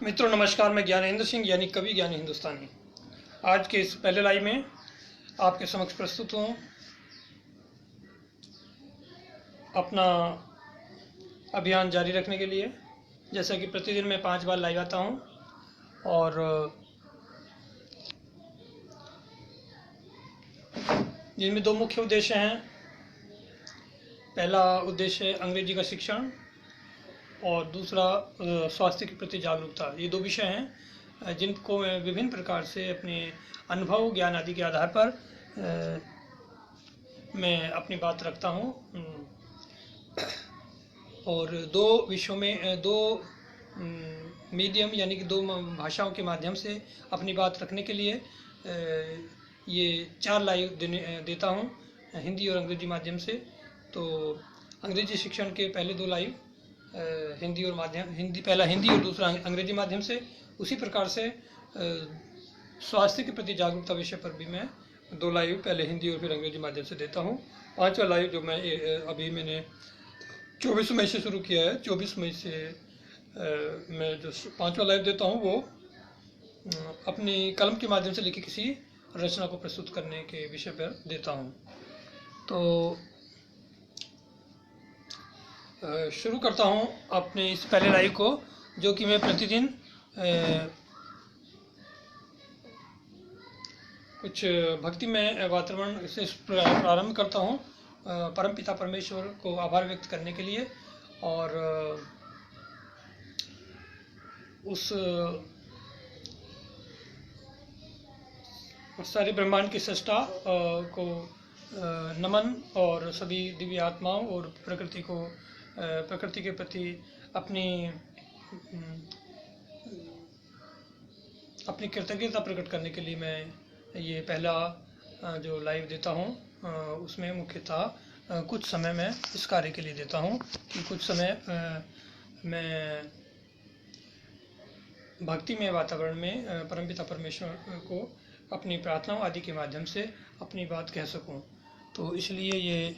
मित्रों नमस्कार, मैं ज्ञानेंद्र सिंह यानी कवि ज्ञानी हिंदुस्तानी आज के इस पहले लाइव में आपके समक्ष प्रस्तुत हूँ अपना अभियान जारी रखने के लिए। जैसा कि प्रतिदिन मैं 5 बार लाइव आता हूँ और जिनमें 2 मुख्य उद्देश्य हैं। पहला उद्देश्य अंग्रेजी का शिक्षण और दूसरा स्वास्थ्य के प्रति जागरूकता। ये 2 विषय हैं जिनको मैं विभिन्न प्रकार से अपने अनुभव ज्ञान आदि के आधार पर मैं अपनी बात रखता हूँ और 2 विषयों में 2 मीडियम यानी कि 2 भाषाओं के माध्यम से अपनी बात रखने के लिए ये 4 लाइव देता हूँ, हिंदी और अंग्रेजी माध्यम से। तो अंग्रेजी शिक्षण के पहले 2 लाइव पहला हिंदी और दूसरा अंग्रेजी माध्यम से। उसी प्रकार से स्वास्थ्य के प्रति जागरूकता विषय पर भी मैं 2 लाइव पहले हिंदी और फिर अंग्रेजी माध्यम से देता हूँ। 5वां लाइव जो मैं मैंने 24 मई से शुरू किया है, 24 मई से मैं जो 5वां लाइव देता हूँ वो अपनी कलम के माध्यम से लिखी किसी रचना को प्रस्तुत करने के विषय पर देता हूँ। तो शुरू करता हूँ अपने इस पहले लाइव को, जो कि मैं प्रतिदिन कुछ भक्तिमय वातावरण से प्रारंभ करता हूँ परमपिता परमेश्वर को आभार व्यक्त करने के लिए और उस सारे ब्रह्मांड की सृष्टा को नमन और सभी दिव्य आत्माओं और प्रकृति के प्रति अपनी कृतज्ञता प्रकट करने के लिए मैं ये पहला जो लाइव देता हूँ उसमें मुख्यतः कुछ समय मैं इस कार्य के लिए देता हूँ कि कुछ समय मैं भक्तिमय वातावरण में परमपिता परमेश्वर को अपनी प्रार्थनाओं आदि के माध्यम से अपनी बात कह सकूं। तो इसलिए ये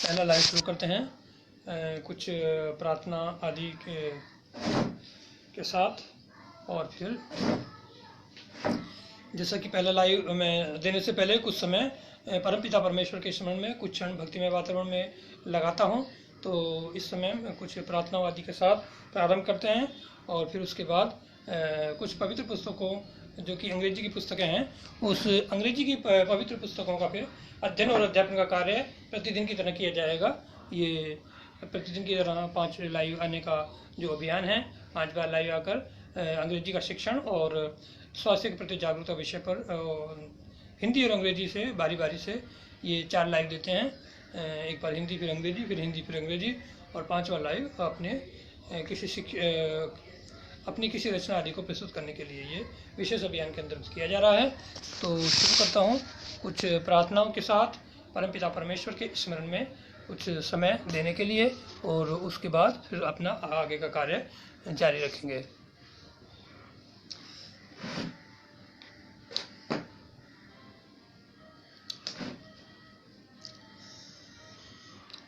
पहला लाइव शुरू करते हैं कुछ प्रार्थना आदि के साथ। और फिर जैसा कि पहला लाइव मैं देने से पहले कुछ समय परमपिता परमेश्वर के स्मरण में कुछ क्षण भक्तिमय वातावरण में लगाता हूं। तो इस समय कुछ प्रार्थना आदि के साथ प्रारंभ करते हैं और फिर उसके बाद कुछ पवित्र पुस्तकों जो कि अंग्रेजी की पुस्तकें हैं, उस अंग्रेजी की पवित्र पुस्तकों का फिर अध्ययन और अध्यापन का कार्य प्रतिदिन की तरह किया जाएगा। ये प्रतिदिन की तरह 5 लाइव आने का जो अभियान है, 5 बार लाइव आकर अंग्रेजी का शिक्षण और स्वास्थ्य के प्रति जागरूकता विषय पर हिंदी और अंग्रेजी से बारी बारी से ये 4 लाइव देते हैं। एक बार हिंदी फिर अंग्रेजी, फिर हिंदी फिर अंग्रेजी, और 5वां लाइव अपनी किसी रचना आदि को प्रस्तुत करने के लिए ये विशेष अभियान के अंतर्गत किया जा रहा है। तो शुरू करता हूँ कुछ प्रार्थनाओं के साथ परमपिता परमेश्वर के स्मरण में कुछ समय देने के लिए, और उसके बाद फिर अपना आगे का कार्य जारी रखेंगे।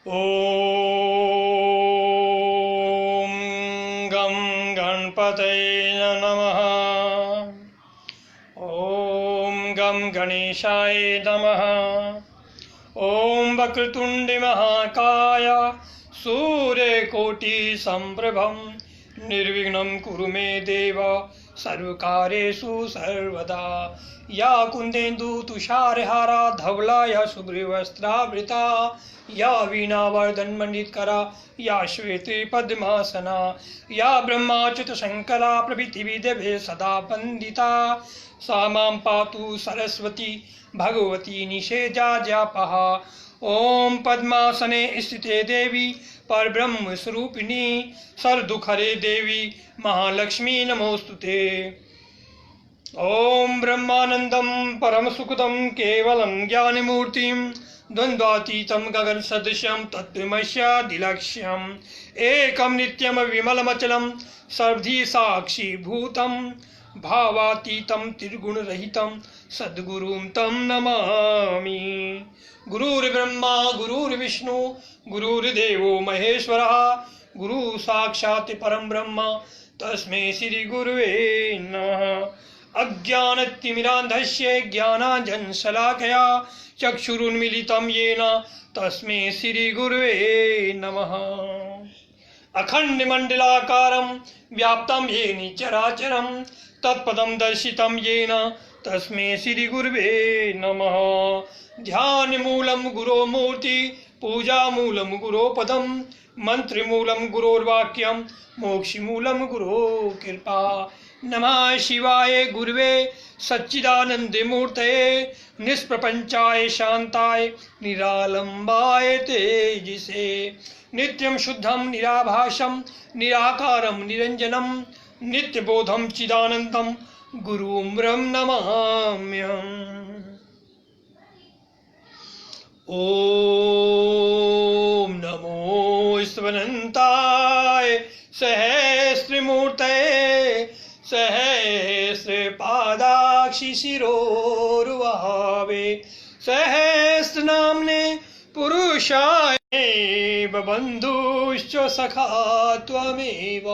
ओम गं गणपतये नमः। ओम गं गणेशाय नमः। ओम वक्रतुंड महाकाय सूर्यकोटि संप्रभं निर्विघ्नं कुरु मे देव सर्वकार्येषु सर्वदा। या कुंदेन्दु तुषारहारा धवला या शुभ्रवस्त्रावृता, या वीणावर्धन मंडितकरा, या श्वेते पद्मासना, या ब्रह्माच्युत शंकरा प्रभृति विदेभे सदा वंदिता। सा मां पातु सरस्वती भगवती निषेधाज्ञापः। ओम पद्मासने स्थिते देवी परब्रह्म स्वरूपिणी सर्वदुःखहरे देवी महालक्ष्मी नमोस्तुते। ओम ब्रह्मानंदं परम सुखदं केवलं ज्ञानमूर्तिं द्वंद्वातीतं गगन सदृशं तत्त्वमस्यादिलक्ष्यम् एकं नित्यं विमलमचलं सर्वधी साक्षीभूतं भावातीतं त्रिगुणरहितं सद्गुरुं तं नमामि। गुरुर्ब्रह्मा गुरुर्विष्णु गुरुर्देवो महेश्वरः गुरु साक्षात् परं ब्रह्म तस्मै श्री गुरुवे नमः। अज्ञानतिमिरान्धस्य ज्ञानाञ्जनशलाकया चक्षुरुन्मीलितं येन तस्मै श्री गुरुवे नमः। अखण्डमण्डलाकारं व्याप्तं येन चराचरं तत्पदं दर्शितं येन तस्मै श्री गुरुवे नमः। ध्यानमूलं गुरो मूर्ति पूजामूलं गुरो पदं मंत्रमूलं गुरोर्वाक्यं मोक्षमूलं गुरो कृपा। नमः शिवाय गुरुवे सच्चिदानन्दमूर्तये निष्प्रपंचाय शांताय निरालंबाय तेजसे। नित्यं शुद्धं निराभासं निराकारं निरंजनं नित्यबोधं चिदानन्दं गुरुं ब्रह्म नमाम्यहम्। ओम नमो स्वनंताय सहस्रमूर्तये सहस्रपादाक्षि शिरोरुहावे सहस्रनाम्ने पुरुषाय बन्धुश्च सखा त्वमेव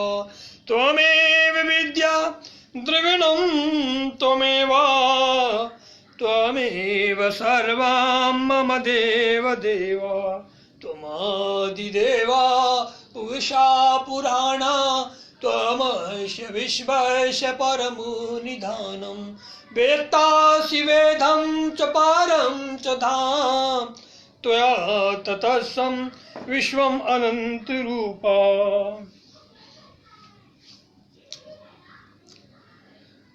त्वमेव विद्या द्रविणं त्वमेव त्वमेव सर्वं मम देव देव। त्वमादिदेव पुरुषा पुराणा त्वमस्य विश्वस्य परमो निधानं। वेत्तासि वेदं च पारं च धाम त्वया ततस्सं विश्वम् अनन्तरूपा।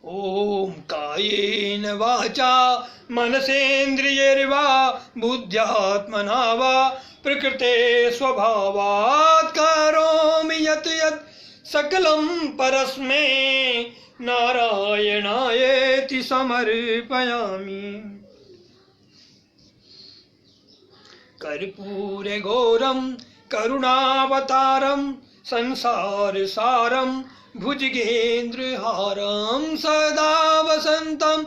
ओम कायेन वाचा मनसेन्द्रियैर्वा बुद्ध्यात्मना वा प्रकृते स्वभावात् करोमि यत् यत् सकलं परस्मै नारायणायेति समर्पयामि। कर्पूरघोरं करुणावतारं संसारसारं भुजगेन्द्रहारं सदा वसन्तं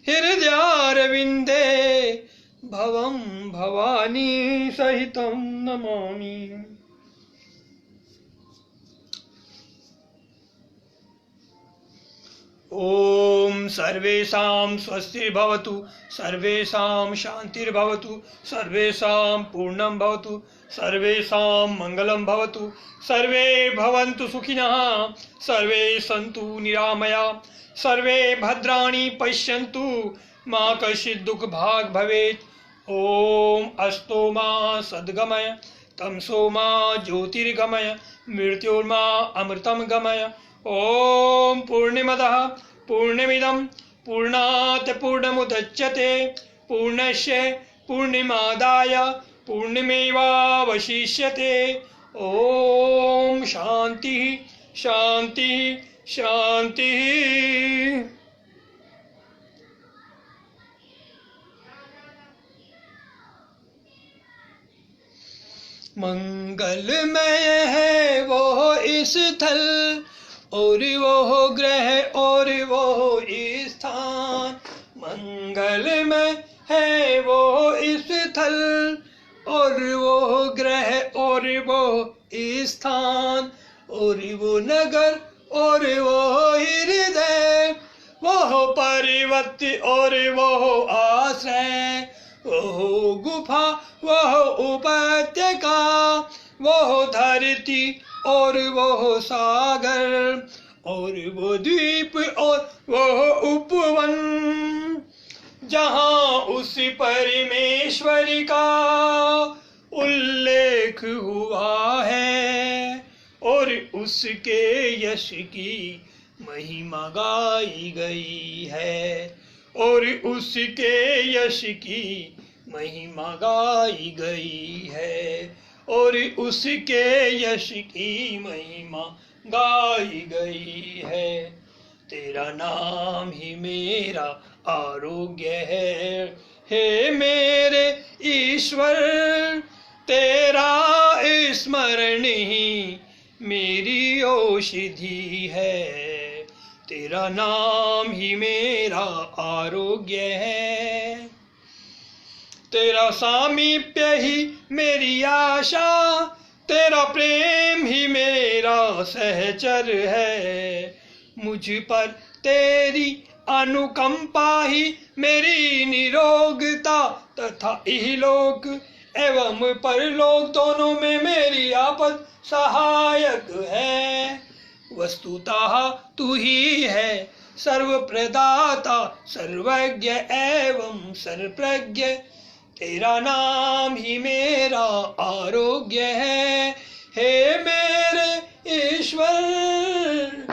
हृदयारविन्दे भवं भवानी सहितं नमामि। ओम सर्वेषां स्वस्तिर्भवतु सर्वेषां शान्तिर्भवतु सर्वेषां पूर्णं भवतु सर्वेषां मंगलं भवतु सर्वे भवन्तु सुखिनः सर्वे सन्तु निरामया सर्वे भद्राणि पश्यन्तु मा कश्चित् दुःखभाग् भवेत्। ओम अस्तो मा सद्गमय तमसो मा ज्योतिर्गमय मृत्योर्मा अमृतं गमय। ओम पूर्णमदः पूर्णमिदं पूर्णात् पूर्णमुदच्यते पूर्णस्य पूर्णमादाय पूर्णमेवावशिष्यते। ओम शांति शांति शांति। मंगलमय है वो स्थल और वो ग्रह और वो स्थान। मंगलमय है वो स्थल और वो ग्रह और वो स्थान और वो नगर और वो हृदय वो पर्वत और वो आश्रय वो गुफा वो उपत्यका वो धरती और वो सागर और वो द्वीप और वो उपवन जहाँ उस परमेश्वरी का उल्लेख हुआ है और उसके यश की महिमा गाई गई है और उसके यश की महिमा गाई गई है और उसके यश की महिमा गाई गई है। तेरा नाम ही मेरा आरोग्य है मेरे ईश्वर तेरा स्मरण ही मेरी औषधि है। तेरा नाम ही मेरा आरोग्य है, तेरा सामीप्य ही मेरी आशा, तेरा प्रेम ही मेरा सहचर है। मुझ पर तेरी अनुकंपा ही मेरी निरोगता, तथा इहलोक एवं परलोक दोनों में मेरी आपद सहायक है। वस्तुतः तू ही है सर्व प्रदाता, सर्वज्ञ एवं सर्वप्रज्ञ, तेरा नाम ही मेरा आरोग्य है। हे मेरे ईश्वर,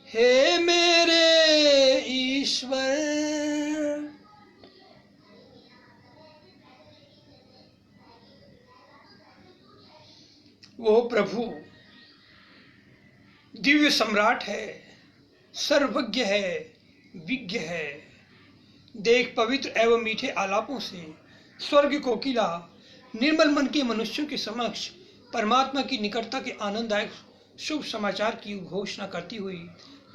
हे मेरे ईश्वर। वो प्रभु दिव्य सम्राट है, सर्वज्ञ है, विज्ञ है। देख पवित्र एवं मीठे आलापों से स्वर्ग कोकिला निर्मल मन के मनुष्यों के समक्ष परमात्मा की निकटता के आनंददायक शुभ समाचार की घोषणा करती हुई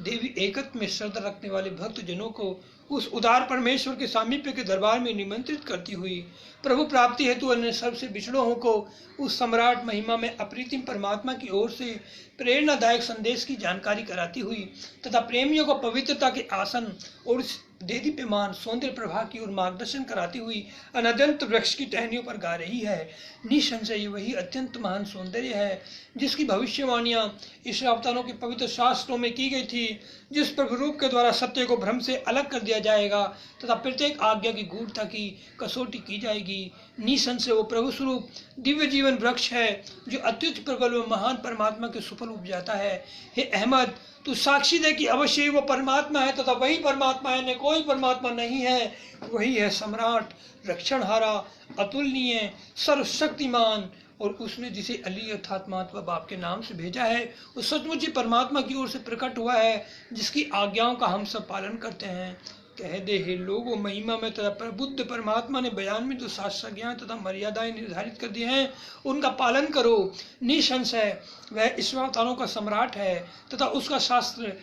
देवी एकत्व में श्रद्धा रखने वाले भक्त जनों को उस उदार परमेश्वर के सामीप्य के दरबार में निमंत्रित करती हुई प्रभु प्राप्ति हेतु अन्य सबसे बिछड़ों को उस सम्राट महिमा में अप्रीतिम परमात्मा की ओर से प्रेरणादायक संदेश की जानकारी कराती हुई तथा प्रेमियों को पवित्रता के आसन और देदीप्यमान सौंदर्य प्रभा की ओर मार्गदर्शन कराती हुई अनंत वृक्ष की टहनियों पर गा रही है। निसंशय वही अत्यंत महान सौंदर्य है जिसकी भविष्यवाणियां ईश्वर अवतारों के पवित्र शास्त्रों में की गई थी, जिस प्रभु रूप के द्वारा सत्य को भ्रम से अलग कर दिया जाएगा तथा प्रत्येक आज्ञा की गूढ़ता की कसौटी की जाएगी। निसंशय वो प्रभु स्वरूप दिव्य जीवन वृक्ष है जो अत्युच्च प्रबल व महान परमात्मा के सुफल उपजाता है। हे अहमद, तू साक्षी दे कि अवश्य ही वो परमात्मा है तथा वही परमात्मा है, न कोई परमात्मा नहीं है। वही है सम्राट, रक्षणहारा, अतुलनीय, सर्वशक्तिमान, और उसने जिसे अली अर्थात मातवा बाप के नाम से भेजा है वो सचमुच ही परमात्मा की ओर से प्रकट हुआ है जिसकी आज्ञाओं का हम सब पालन करते हैं। कह दे हे लोगों, महिमा में तथा प्रबुद्ध परमात्मा ने बयान में जो शास्त्र ज्ञान तथा मर्यादाएं निर्धारित कर दी हैं उनका पालन करो। निसंशय वह ईश्वर अवतारों का सम्राट है तथा उसका शास्त्र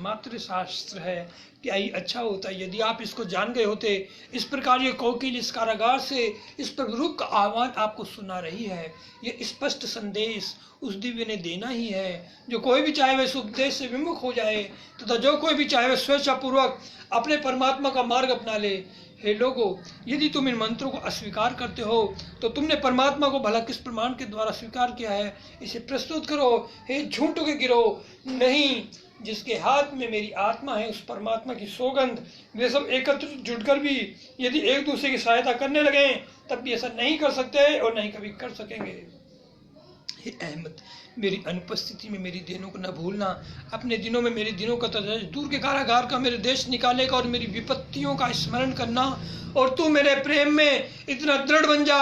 मातृशास्त्र है। क्या ही अच्छा होता यदि आप इसको जान गए होते। इस प्रकार ये कोकिल इस कारागार से इस प्रभुरूप का आह्वान आपको सुना रही है। ये स्पष्ट संदेश उस दिव्य ने देना ही है। जो कोई भी चाहे वह इस उपदेश से विमुख हो जाए तथा जो कोई भी चाहे वह स्वेच्छापूर्वक अपने परमात्मा का मार्ग अपना ले। हे लोगों, यदि तुम इन मंत्रों को अस्वीकार करते हो तो तुमने परमात्मा को भला किस प्रमाण के द्वारा स्वीकार किया है, इसे प्रस्तुत करो। हे झूठों के गिरोह, नहीं, जिसके हाथ में मेरी आत्मा है उस परमात्मा की सौगंध, वे सब एकत्र जुटकर भी यदि एक दूसरे की सहायता करने लगे तब भी ऐसा नहीं कर सकते और नहीं कभी कर सकेंगे। हे अहमद, मेरी अनुपस्थिति में मेरी दिनों को न भूलना, अपने दिनों में मेरे दिनों का तथा दूर के कारागार का मेरे देश निकालेगा और मेरी विपत्तियों का स्मरण करना। और तू मेरे प्रेम में इतना दृढ़ बन जा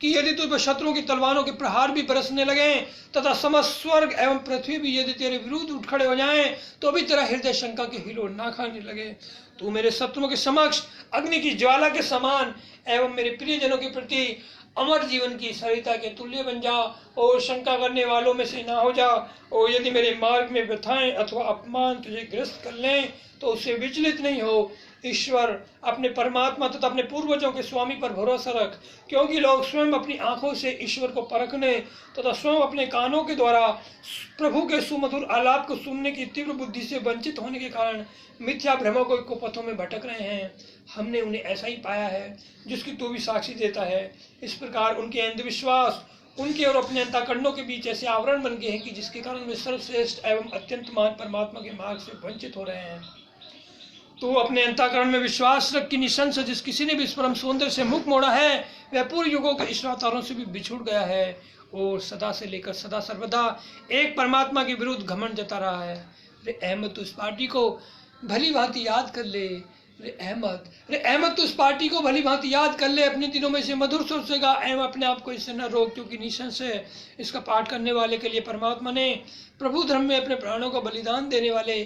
कि यदि तुझ पर शत्रुओं की तलवारों के प्रहार भी बरसने लगे तथा समस्त स्वर्ग एवं पृथ्वी भी यदि तेरे विरुद्ध उठ खड़े हो जाएं तो भी तेरा हृदय शंका के हिलोर ना खाने लगे। तू मेरे शत्रुओं के समक्ष अग्नि की ज्वाला के समान एवं मेरे प्रियजनों के प्रति अमर जीवन की सरिता के तुल्य बन जा और शंका करने वालों में से ना हो जा। और यदि मेरे मार्ग में व्यथाएं अथवा अपमान तुझे ग्रस्त कर लें तो उससे विचलित नहीं हो। ईश्वर अपने परमात्मा तथा अपने पूर्वजों के स्वामी पर भरोसा रख, क्योंकि लोग स्वयं अपनी आंखों से ईश्वर को परखने तथा स्वयं अपने कानों के द्वारा प्रभु के सुमधुर आलाप को सुनने की तीव्र बुद्धि से वंचित होने के कारण मिथ्या भ्रमों को पथों में भटक रहे हैं। हमने उन्हें ऐसा ही पाया है जिसकी तू भी साक्षी देता है। इस प्रकार उनके अंधविश्वास उनके और अपने अंतःकरणों के बीच ऐसे आवरण बन गए हैं कि जिसके कारण वे सर्वश्रेष्ठ एवं अत्यंत महान परमात्मा के मार्ग से वंचित हो रहे हैं। तो अपने अंतःकरण में विश्वास रख कि निसंशय जिस किसी ने भी इस परम सौंदर्य से मुख मोड़ा है वह पूर्व युगों के ईश्वरावतारों से भी बिछुड़ गया है और सदा से लेकर सदा सर्वदा एक परमात्मा के विरुद्ध घमंड जता रहा है। रे अहमद, तो इस पार्टी को भली भांति याद कर ले। रे अहमद, तो इस पार्टी को भली भांति याद कर ले, अपने दिनों में से मधुर स्वर से गा एवं अपने आप को इससे न रोक, क्योंकि निसंशय इसका पाठ करने वाले के लिए परमात्मा ने प्रभु धर्म में अपने प्राणों का बलिदान देने वाले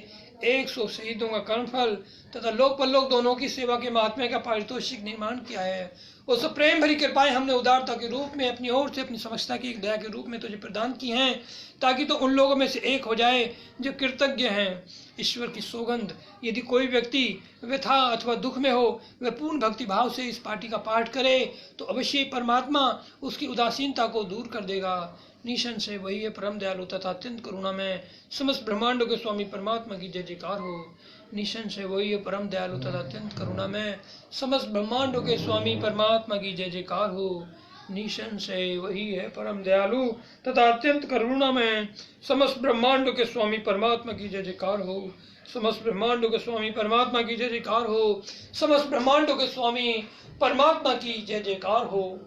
100 शहीदों का कर्मफल तथा लोक परलोक दोनों की सेवा के महात्म्य का पारितोषिक निर्माण किया है। और सब प्रेम भरी कृपाएं हमने उदारता के रूप में अपनी ओर से अपनी समझता की एक दया के रूप में तुझे प्रदान की हैं, ताकि तो उन लोगों में से एक हो जाए जो कृतज्ञ हैं। ईश्वर की सौगंध, यदि कोई व्यक्ति व्यथा अथवा दुख में हो, वह पूर्ण भक्ति भाव से इस पाठी का पाठ करे तो अवश्य परमात्मा उसकी उदासीनता को दूर कर देगा। निसंशय वही है परम दयालु तथा अत्यंत करुणा में, समस्त ब्रह्मांडों के स्वामी परमात्मा की जय जयकार हो। निसंशय वही है परम दयालु तथा अत्यंत करुणा में, समस्त ब्रह्मांडों के स्वामी परमात्मा की जय जयकार हो। निसंशय वही है परम दयालु तथा अत्यंत करुणा में, समस्त ब्रह्मांडों के स्वामी परमात्मा की जय जयकार हो। समस्त ब्रह्मांडों के स्वामी परमात्मा की जय जयकार हो। समस्त ब्रह्मांडों के स्वामी परमात्मा की जय जयकार हो।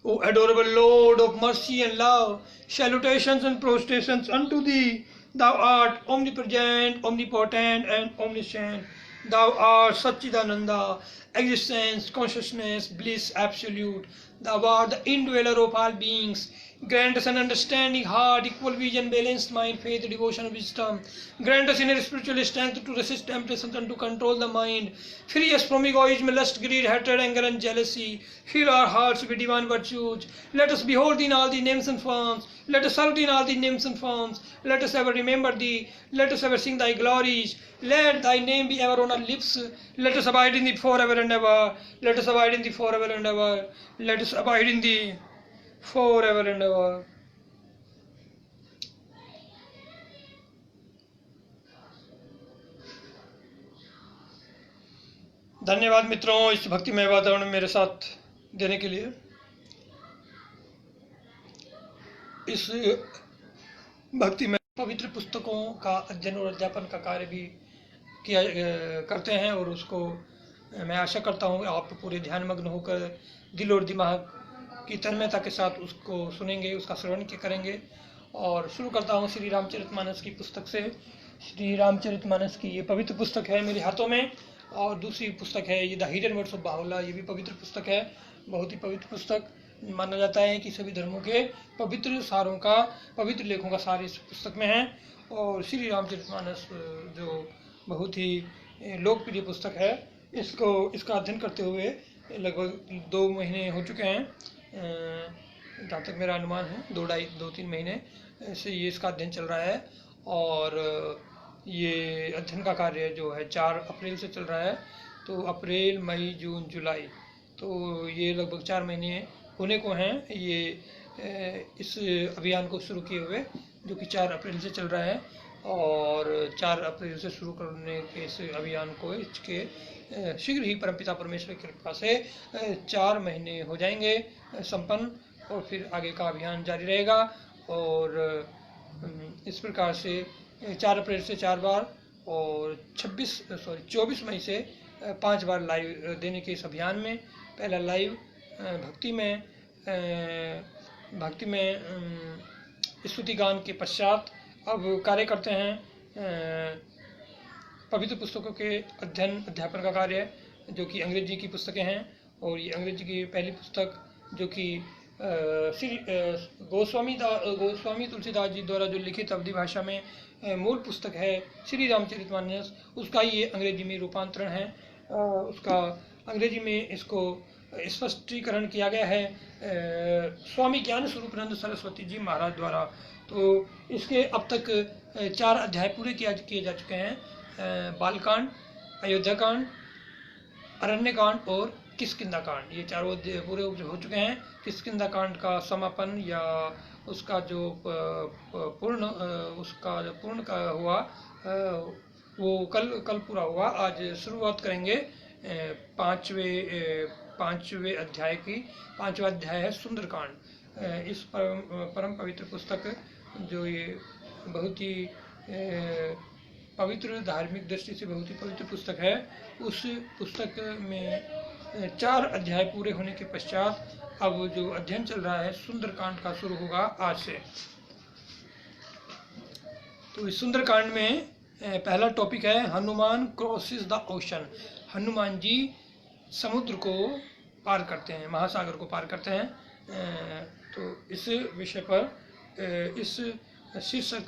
O adorable Lord of mercy and love, salutations and prostrations unto thee. Thou art omnipresent, omnipotent, and omniscient. Thou art Satchidananda, existence, consciousness, bliss absolute. Thou art the indweller of all beings. Grant us an understanding heart, equal vision, balanced mind, faith, devotion, and wisdom. Grant us inner spiritual strength to resist temptations and to control the mind. Free us from egoism, lust, greed, hatred, anger, and jealousy. Fill our hearts with divine virtues. Let us behold in all the names and forms. Let us serve in all the names and forms. Let us ever remember thee. Let us ever sing thy glories. Let thy name be ever on our lips. Let us abide in thee forever and ever. Let us abide in thee forever and ever. Let us abide in thee forever and ever. धन्यवाद मित्रों, इस भक्तिमय वातावरण में मेरे साथ देने के लिए। इस भक्तिमय पवित्र पुस्तकों का अध्ययन और अध्यापन का कार्य भी किया करते हैं, और उसको मैं आशा करता हूँ आप पूरे ध्यानमग्न होकर दिल और दिमाग की तन्मयता के साथ उसको सुनेंगे, उसका श्रवण करेंगे। और शुरू करता हूँ श्री रामचरितमानस की पुस्तक से। श्री रामचरितमानस की ये पवित्र पुस्तक है मेरे हाथों में, और दूसरी पुस्तक है ये द हिडन वर्ड्स ऑफ बाहुला, ये भी पवित्र पुस्तक है, बहुत ही पवित्र पुस्तक। माना जाता है कि सभी धर्मों के पवित्र सारों का, पवित्र लेखों का सार इस पुस्तक में है। और श्री रामचरितमानस जो बहुत ही लोकप्रिय पुस्तक है, इसका अध्ययन करते हुए लगभग 2 महीने हो चुके हैं, जहाँ तक मेरा अनुमान है 2-3 महीने से ये इसका अध्ययन चल रहा है। और ये अध्ययन का कार्य जो है 4 अप्रैल से चल रहा है, तो अप्रैल, मई, जून, जुलाई, तो ये लगभग 4 महीने होने को हैं ये इस अभियान को शुरू किए हुए, जो कि 4 अप्रैल से चल रहा है। और 4 अप्रैल से शुरू करने के इस अभियान को इसके शीघ्र ही परमपिता परमेश्वर की कृपा से 4 महीने हो जाएंगे संपन्न, और फिर आगे का अभियान जारी रहेगा। और इस प्रकार से 4 अप्रैल से 4 बार और 24 मई से 5 बार लाइव देने के इस अभियान में। पहला लाइव भक्ति में स्तुति गान के पश्चात अब कार्य करते हैं पवित्र पुस्तकों के अध्ययन अध्यापन का कार्य, जो कि अंग्रेजी की पुस्तकें हैं। और ये अंग्रेजी की पहली पुस्तक जो कि श्री गोस्वामी तुलसीदास जी द्वारा जो लिखित अवधी भाषा में मूल पुस्तक है श्री रामचरितमानस, उसका ये अंग्रेजी में रूपांतरण है। उसका अंग्रेजी में इसको स्पष्टीकरण किया गया है स्वामी ज्ञान स्वरूपानंद सरस्वती जी महाराज द्वारा। तो इसके अब तक 4 अध्याय पूरे किए जा चुके हैं, बालकांड, अयोध्या कांड, अरण्य कांड और किष्किंधा कांड, ये 4 अध्याय पूरे हो चुके हैं। किष्किंधा कांड का समापन या उसका जो पूर्ण का हुआ वो कल पूरा हुआ। आज शुरुआत करेंगे 5वें अध्याय की। 5वां अध्याय है सुंदरकांड। इस परम पवित्र पुस्तक जो ये बहुत ही पवित्र, धार्मिक दृष्टि से बहुत ही पवित्र पुस्तक है, उस पुस्तक में 4 अध्याय पूरे होने के पश्चात अब जो अध्ययन चल रहा है सुंदरकांड का शुरू होगा आज से। तो इस सुंदरकांड में पहला टॉपिक है Hanuman crosses the ocean. Hanuman ji समुद्र को पार करते हैं, महासागर को पार करते हैं। तो इस विषय पर इस शीर्षक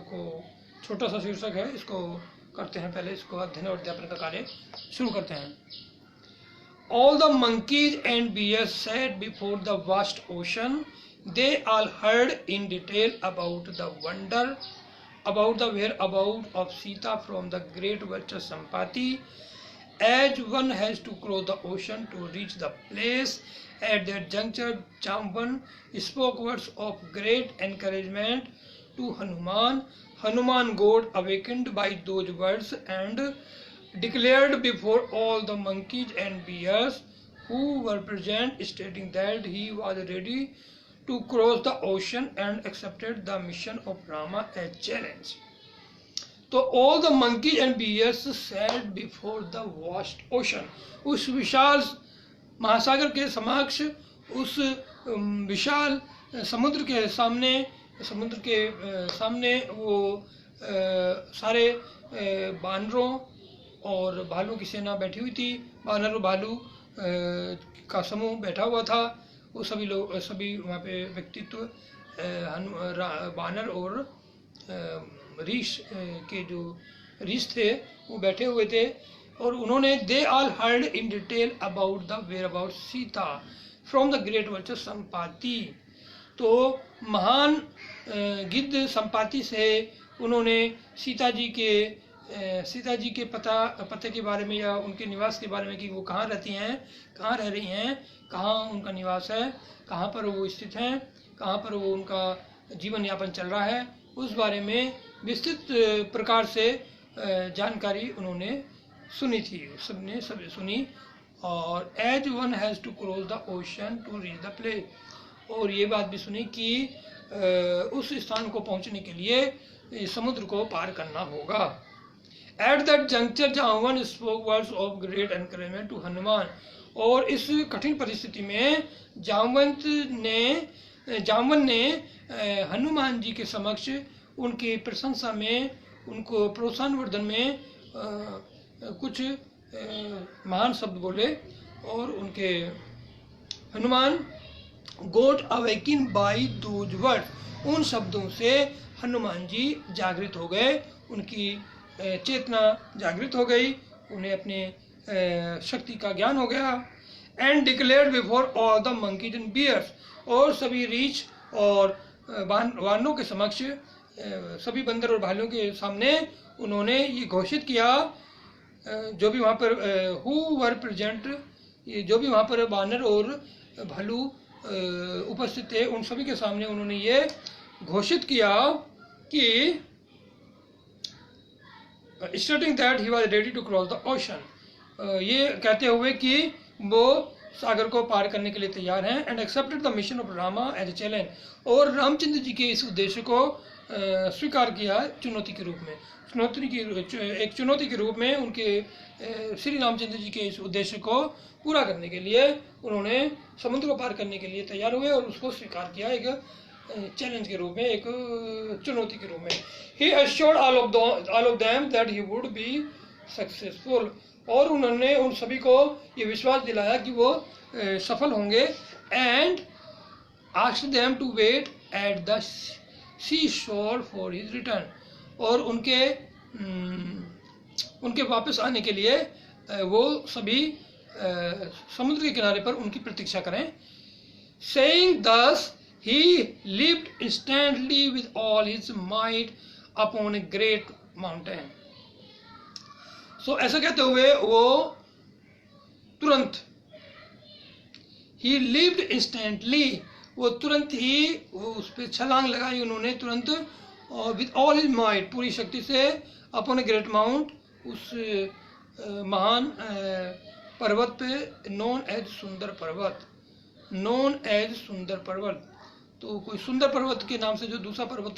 को, छोटा सा शीर्षक है, इसको करते हैं। पहले इसको अध्ययन और अध्यापन का कार्य शुरू करते हैं। All the monkeys and bears sat before the vast ocean. They all heard in detail about the wonder, about the whereabouts of Sita from the great vulture Sampati. As one has to cross the ocean to reach the place, at that juncture Jamban spoke words of great encouragement to Hanuman. Hanuman got awakened by those words and declared before all the monkeys and bears who were present, stating that he was ready to cross the ocean and accepted the mission of Rama as challenge. तो all the monkeys and bears sat before the vast ocean. उस विशाल महासागर के समक्ष, उस विशाल समुद्र के सामने वो सारे बानरों और भालू की सेना बैठी हुई थी। बानर और भालू का समूह बैठा हुआ था। वो सभी वहाँ पे व्यक्तित्व बानर और ऋष के जो ऋष थे वो बैठे हुए थे और उन्होंने they all heard in detail about the where about Sita from the great vulture Sampati. तो महान गिद्ध संपाति से उन्होंने सीता जी के पते के बारे में या उनके निवास के बारे में कि वो कहाँ रहती हैं, कहाँ रह रही हैं, कहाँ उनका निवास है, कहाँ पर वो स्थित हैं, कहाँ पर वो उनका जीवन यापन चल रहा है, उस बारे में विस्तृत प्रकार से जानकारी उन्होंने सुनी थी, सबने सुनी। और as one has to cross the ocean to reach the place, और ये बात भी सुनी कि उस स्थान को पहुंचने के लिए समुद्र को पार करना होगा। At that juncture Jamvan spoke words of great encouragement to Hanuman, और इस कठिन परिस्थिति में जामवन ने हनुमान जी के समक्ष उनकी प्रशंसा में, उनको प्रोत्साहन वर्धन में कुछ महान शब्द बोले और उनके हनुमान गोट अवेकिन बाय दोज वर्ड, उन शब्दों से हनुमान जी जागृत हो गए, उनकी चेतना जागृत हो गई, उन्हें अपने शक्ति का ज्ञान हो गया। And declared before all the monkeys and bears, और सभी रीछ और वानरों के समक्ष, सभी बंदर और भालुओं के सामने उन्होंने ये घोषित किया, जो भी वहाँ पर हु वर प्रेजेंट, जो भी वहाँ पर बानर और भालू उपस्थित थे, उन सभी के सामने उन्होंने ये घोषित किया कि stating that he was ready to cross the ocean, ये कहते हुए कि वो सागर को पार करने के लिए तैयार हैं। And accepted the mission of Rama as a challenge, और रामचंद्र जी के इस उद्देश्य को स्वीकार किया चुनौती के रूप में, एक चुनौती के रूप में उनके श्री रामचंद्र जी के इस उद्देश्य को पूरा करने के लिए उन्होंने समुद्र को पार करने के लिए तैयार हुए और उसको स्वीकार किया एक चैलेंज के रूप में, एक चुनौती के रूप में। ही assured all of them that he would be successful, और उन्होंने उन सभी को ये विश्वास दिलाया कि वो सफल होंगे। And asked them to wait at the seashore for his return, और उनके वापस आने के लिए वो सभी समुद्र के किनारे पर उनकी प्रतीक्षा करें। Saying thus he leaped instantly with all his might upon a great mountain. So ऐसा कहते हुए वो तुरंत, he leaped instantly, वो तुरंत ही वो उस पर छलांग लगाई उन्होंने तुरंत, और with all his might, पूरी शक्ति से, upon a great mount, उस महान पर्वत पे, known as सुंदर पर्वत, तो कोई सुंदर पर्वत के नाम से जो दूसरा पर्वत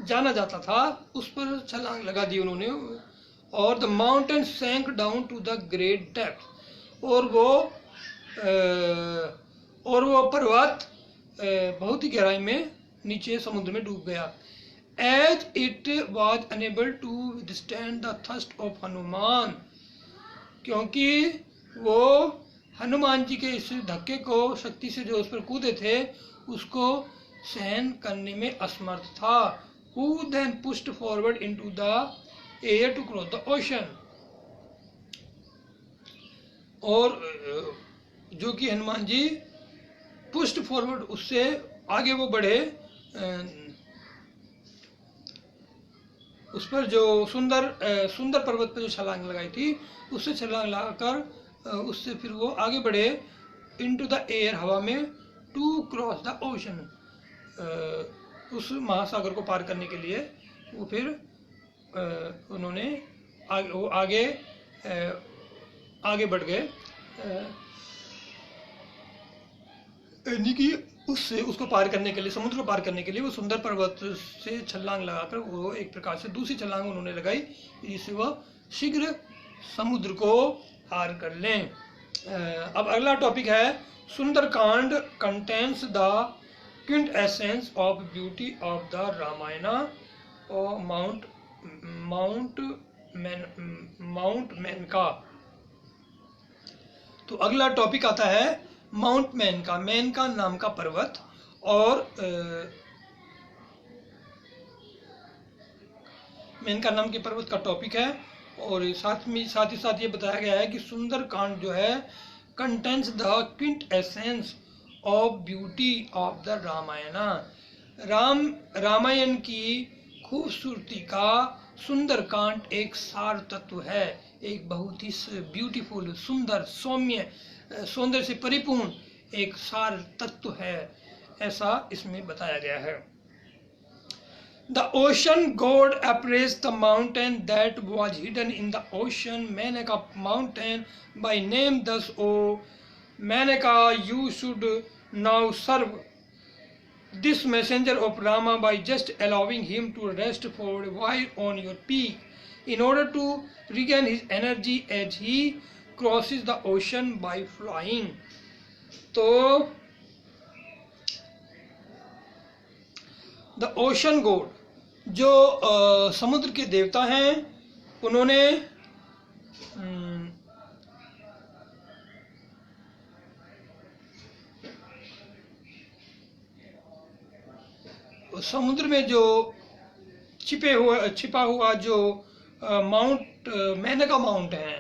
जाना जाता था उस पर छलांग लगा दी उन्होंने। और the mountain sank down to the great depth, और वो पर्वत बहुत ही गहराई में नीचे समुद्र में डूब गया। As it was unable to withstand the thirst of Hanuman, क्योंकि वो हनुमान जी के इस धक्के को शक्ति से जो उस पर कूदे थे उसको सहन करने में असमर्थ था। Who then pushed forward into the air to cross the ocean, और जो कि हनुमान जी पुस्ट फॉरवर्ड, उससे आगे वो बढ़े, उस पर जो सुंदर पर्वत पर जो छलांग लगाई थी, उससे छलांग लगाकर उससे फिर वो आगे बढ़े इनटू द एयर, हवा में, टू क्रॉस द ओशन, उस महासागर को पार करने के लिए वो फिर उन्होंने आगे बढ़ गए, यानी कि उसको पार करने के लिए, समुद्र को पार करने के लिए वो सुंदर पर्वत से छलांग लगाकर वो एक प्रकार से दूसरी छलांग उन्होंने लगाई, जिससे वह शीघ्र समुद्र को पार कर लें। अब अगला टॉपिक है Sundarkand contains the quintessence of beauty of the Ramayana और माउंट मेनका। तो अगला टॉपिक आता है माउंट मेनका, मेनका नाम का पर्वत, और मेनका नाम के पर्वत का टॉपिक है। और साथ ही साथ ये बताया गया है कि सुंदरकांड जो है contains the quintessence of beauty of the Ramayana, Ramayan की खूबसूरती का सुंदरकांड एक सार तत्व है, एक बहुत ही ब्यूटीफुल, सुंदर, सौंदर्य से परिपूर्ण एक सार तत्व है, ऐसा इसमें बताया गया है। The ocean god appraised the mountain that was hidden in the ocean, Menaka mountain by name. Thus, O Menaka, you should now serve this messenger of Rama by just allowing him to rest for a while on your peak, in order to regain his energy as he crosses the ocean by flying. तो the ocean God, जो समुद्र के देवता हैं, उन्होंने समुद्र में जो छिपा हुआ जो माउंट मेनका माउंट है,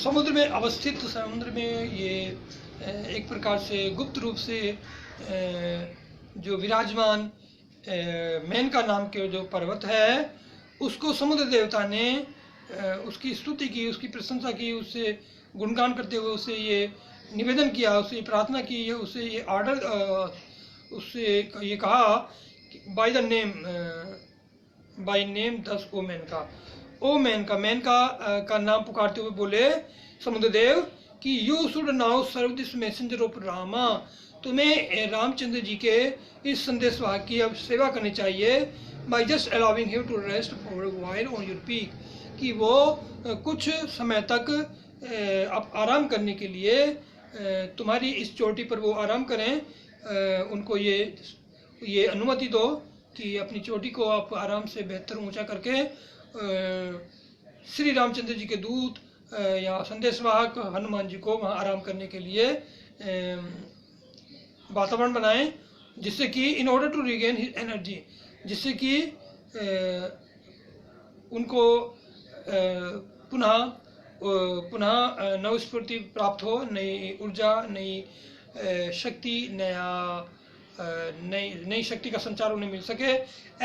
समुद्र में अवस्थित, समुद्र में ये एक प्रकार से गुप्त रूप से जो विराजमान मेनका नाम के जो पर्वत है, उसको समुद्र देवता ने उसकी स्तुति की, उसकी प्रशंसा की, उससे गुणगान करते हुए उससे ये निवेदन किया, उससे प्रार्थना की, उससे ये ऑर्डर, उससे ये कहा बाय नेम दस ओ मेनका, मेनका का नाम पुकारते हुए बोले समुद्रदेव कि you should now serve this messenger of Rama, तुम्हें रामचंद्र जी के इस संदेशवाहक की अब सेवा करनी चाहिए, by just allowing him to rest for a while on your peak, कि वो कुछ समय तक आप आराम करने के लिए तुम्हारी इस चोटी पर वो आराम करें, उनको ये अनुमति दो कि अपनी चोटी को आप आराम से बेहतर ऊंचा करके श्री रामचंद्र जी के दूत या संदेशवाहक हनुमान जी को वहाँ आराम करने के लिए वातावरण बनाएं, जिससे कि in order to regain his energy, जिससे कि उनको पुनः नवस्फूर्ति प्राप्त हो, नई ऊर्जा, नई शक्ति, नई शक्ति का संचार उन्हें मिल सके।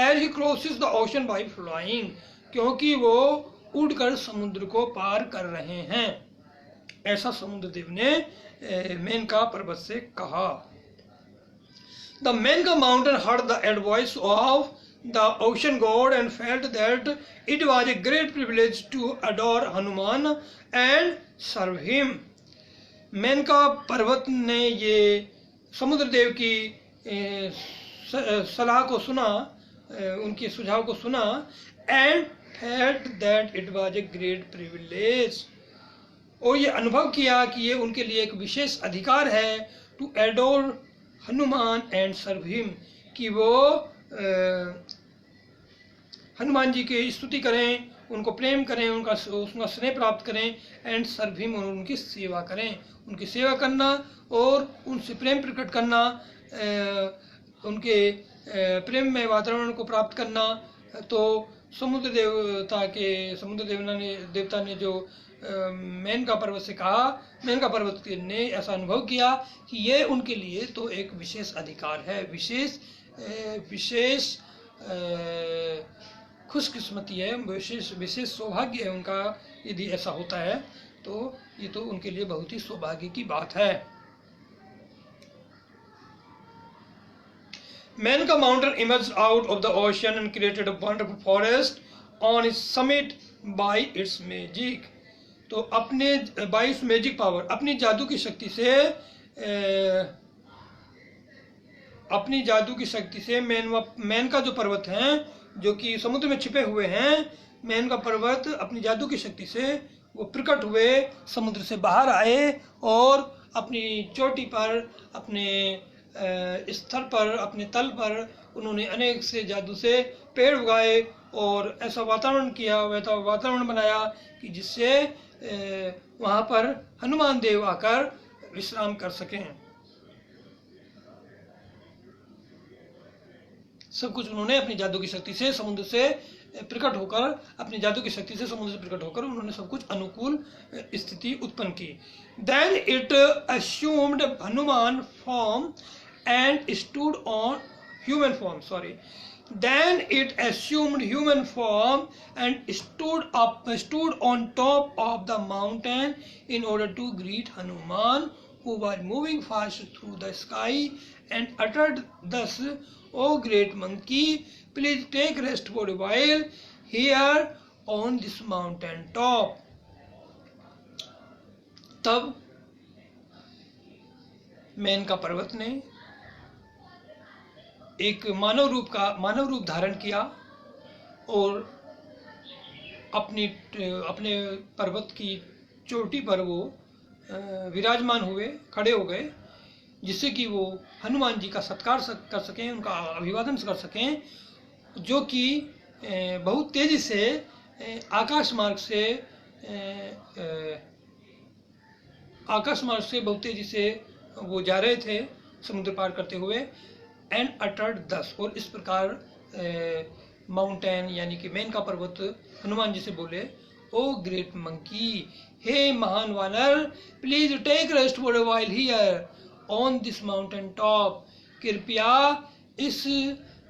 As he crosses the ocean by flying, क्योंकि वो उड़कर समुद्र को पार कर रहे हैं, ऐसा समुद्रदेव ने मेनका पर्वत से कहा। The Menka mountain heard the advice of the ocean god and felt that it was a great privilege to adore Hanuman and serve him. Maneka पर्वत ने ये समुद्रदेव की सलाह को सुना, उनके सुझाव को सुना, and felt that it was a great privilege, और ये अनुभव किया कि ये उनके लिए एक विशेष अधिकार है, to adore Hanuman and serve him, कि वो हनुमान जी की स्तुति करें, उनको प्रेम करें, उनका स्नेह प्राप्त करें, एंड सर्व हिम, और उनकी सेवा करें, उनकी सेवा करना और उनसे प्रेम प्रकट करना, उनके प्रेम में वातावरण को प्राप्त करना। तो समुद्र देवता ने जो मेनका पर्वत से कहा, मेनका पर्वत ने ऐसा अनुभव किया कि ये उनके लिए तो एक विशेष अधिकार है, विशेष खुशकिस्मती है, विशेष सौभाग्य है उनका। यदि ऐसा होता है तो ये तो उनके लिए बहुत ही सौभाग्य की बात है। Menka mountain emerged out of the ocean and created a wonderful forest on its summit by its magic. तो अपने by its magic power, अपनी जादू की शक्ति से मेनका जो पर्वत हैं, जो कि समुद्र में छिपे हुए हैं, मेनका पर्वत अपनी जादू की शक्ति से वो प्रकट हुए, समुद्र से बाहर आए और अपनी चोटी पर, अपने स्तर पर, अपने तल पर उन्होंने अनेक से जादू से पेड़ उगाए और ऐसा वातावरण किया, वैसा वातावरण बनाया कि जिससे वहाँ पर हनुमान देव आकर विश्राम कर सकें। सब कुछ उन्होंने अपनी जादू की शक्ति से समुद्र से प्रकट होकर, अपनी जादू की शक्ति से समुद्र से प्रकट होकर उन्होंने सब कुछ अनुकूल स्थिति उत्पन्न की। Then it assumed Hanuman form and stood on human form. Then it assumed human form and stood on top of the mountain in order to greet Hanuman, who was moving fast through the sky, and uttered thus, "O great monkey, please take rest for a while here on this mountain top." तब मेनका पर्वत ने एक मानव रूप धारण किया और अपने पर्वत की चोटी पर वो विराजमान हुए, खड़े हो गए, जिससे कि वो हनुमान जी का सत्कार कर सकें, उनका अभिवादन कर सकें, जो कि बहुत तेजी से आकाश मार्ग से बहुत तेजी से वो जा रहे थे समुद्र पार करते हुए। एंड अटर्ड दस, और इस प्रकार माउंटेन यानी कि मेनका पर्वत हनुमान जी से बोले, "ओ ग्रेट मंकी, हे महान वानर, please take rest for a while here on this mountain top." कृपया इस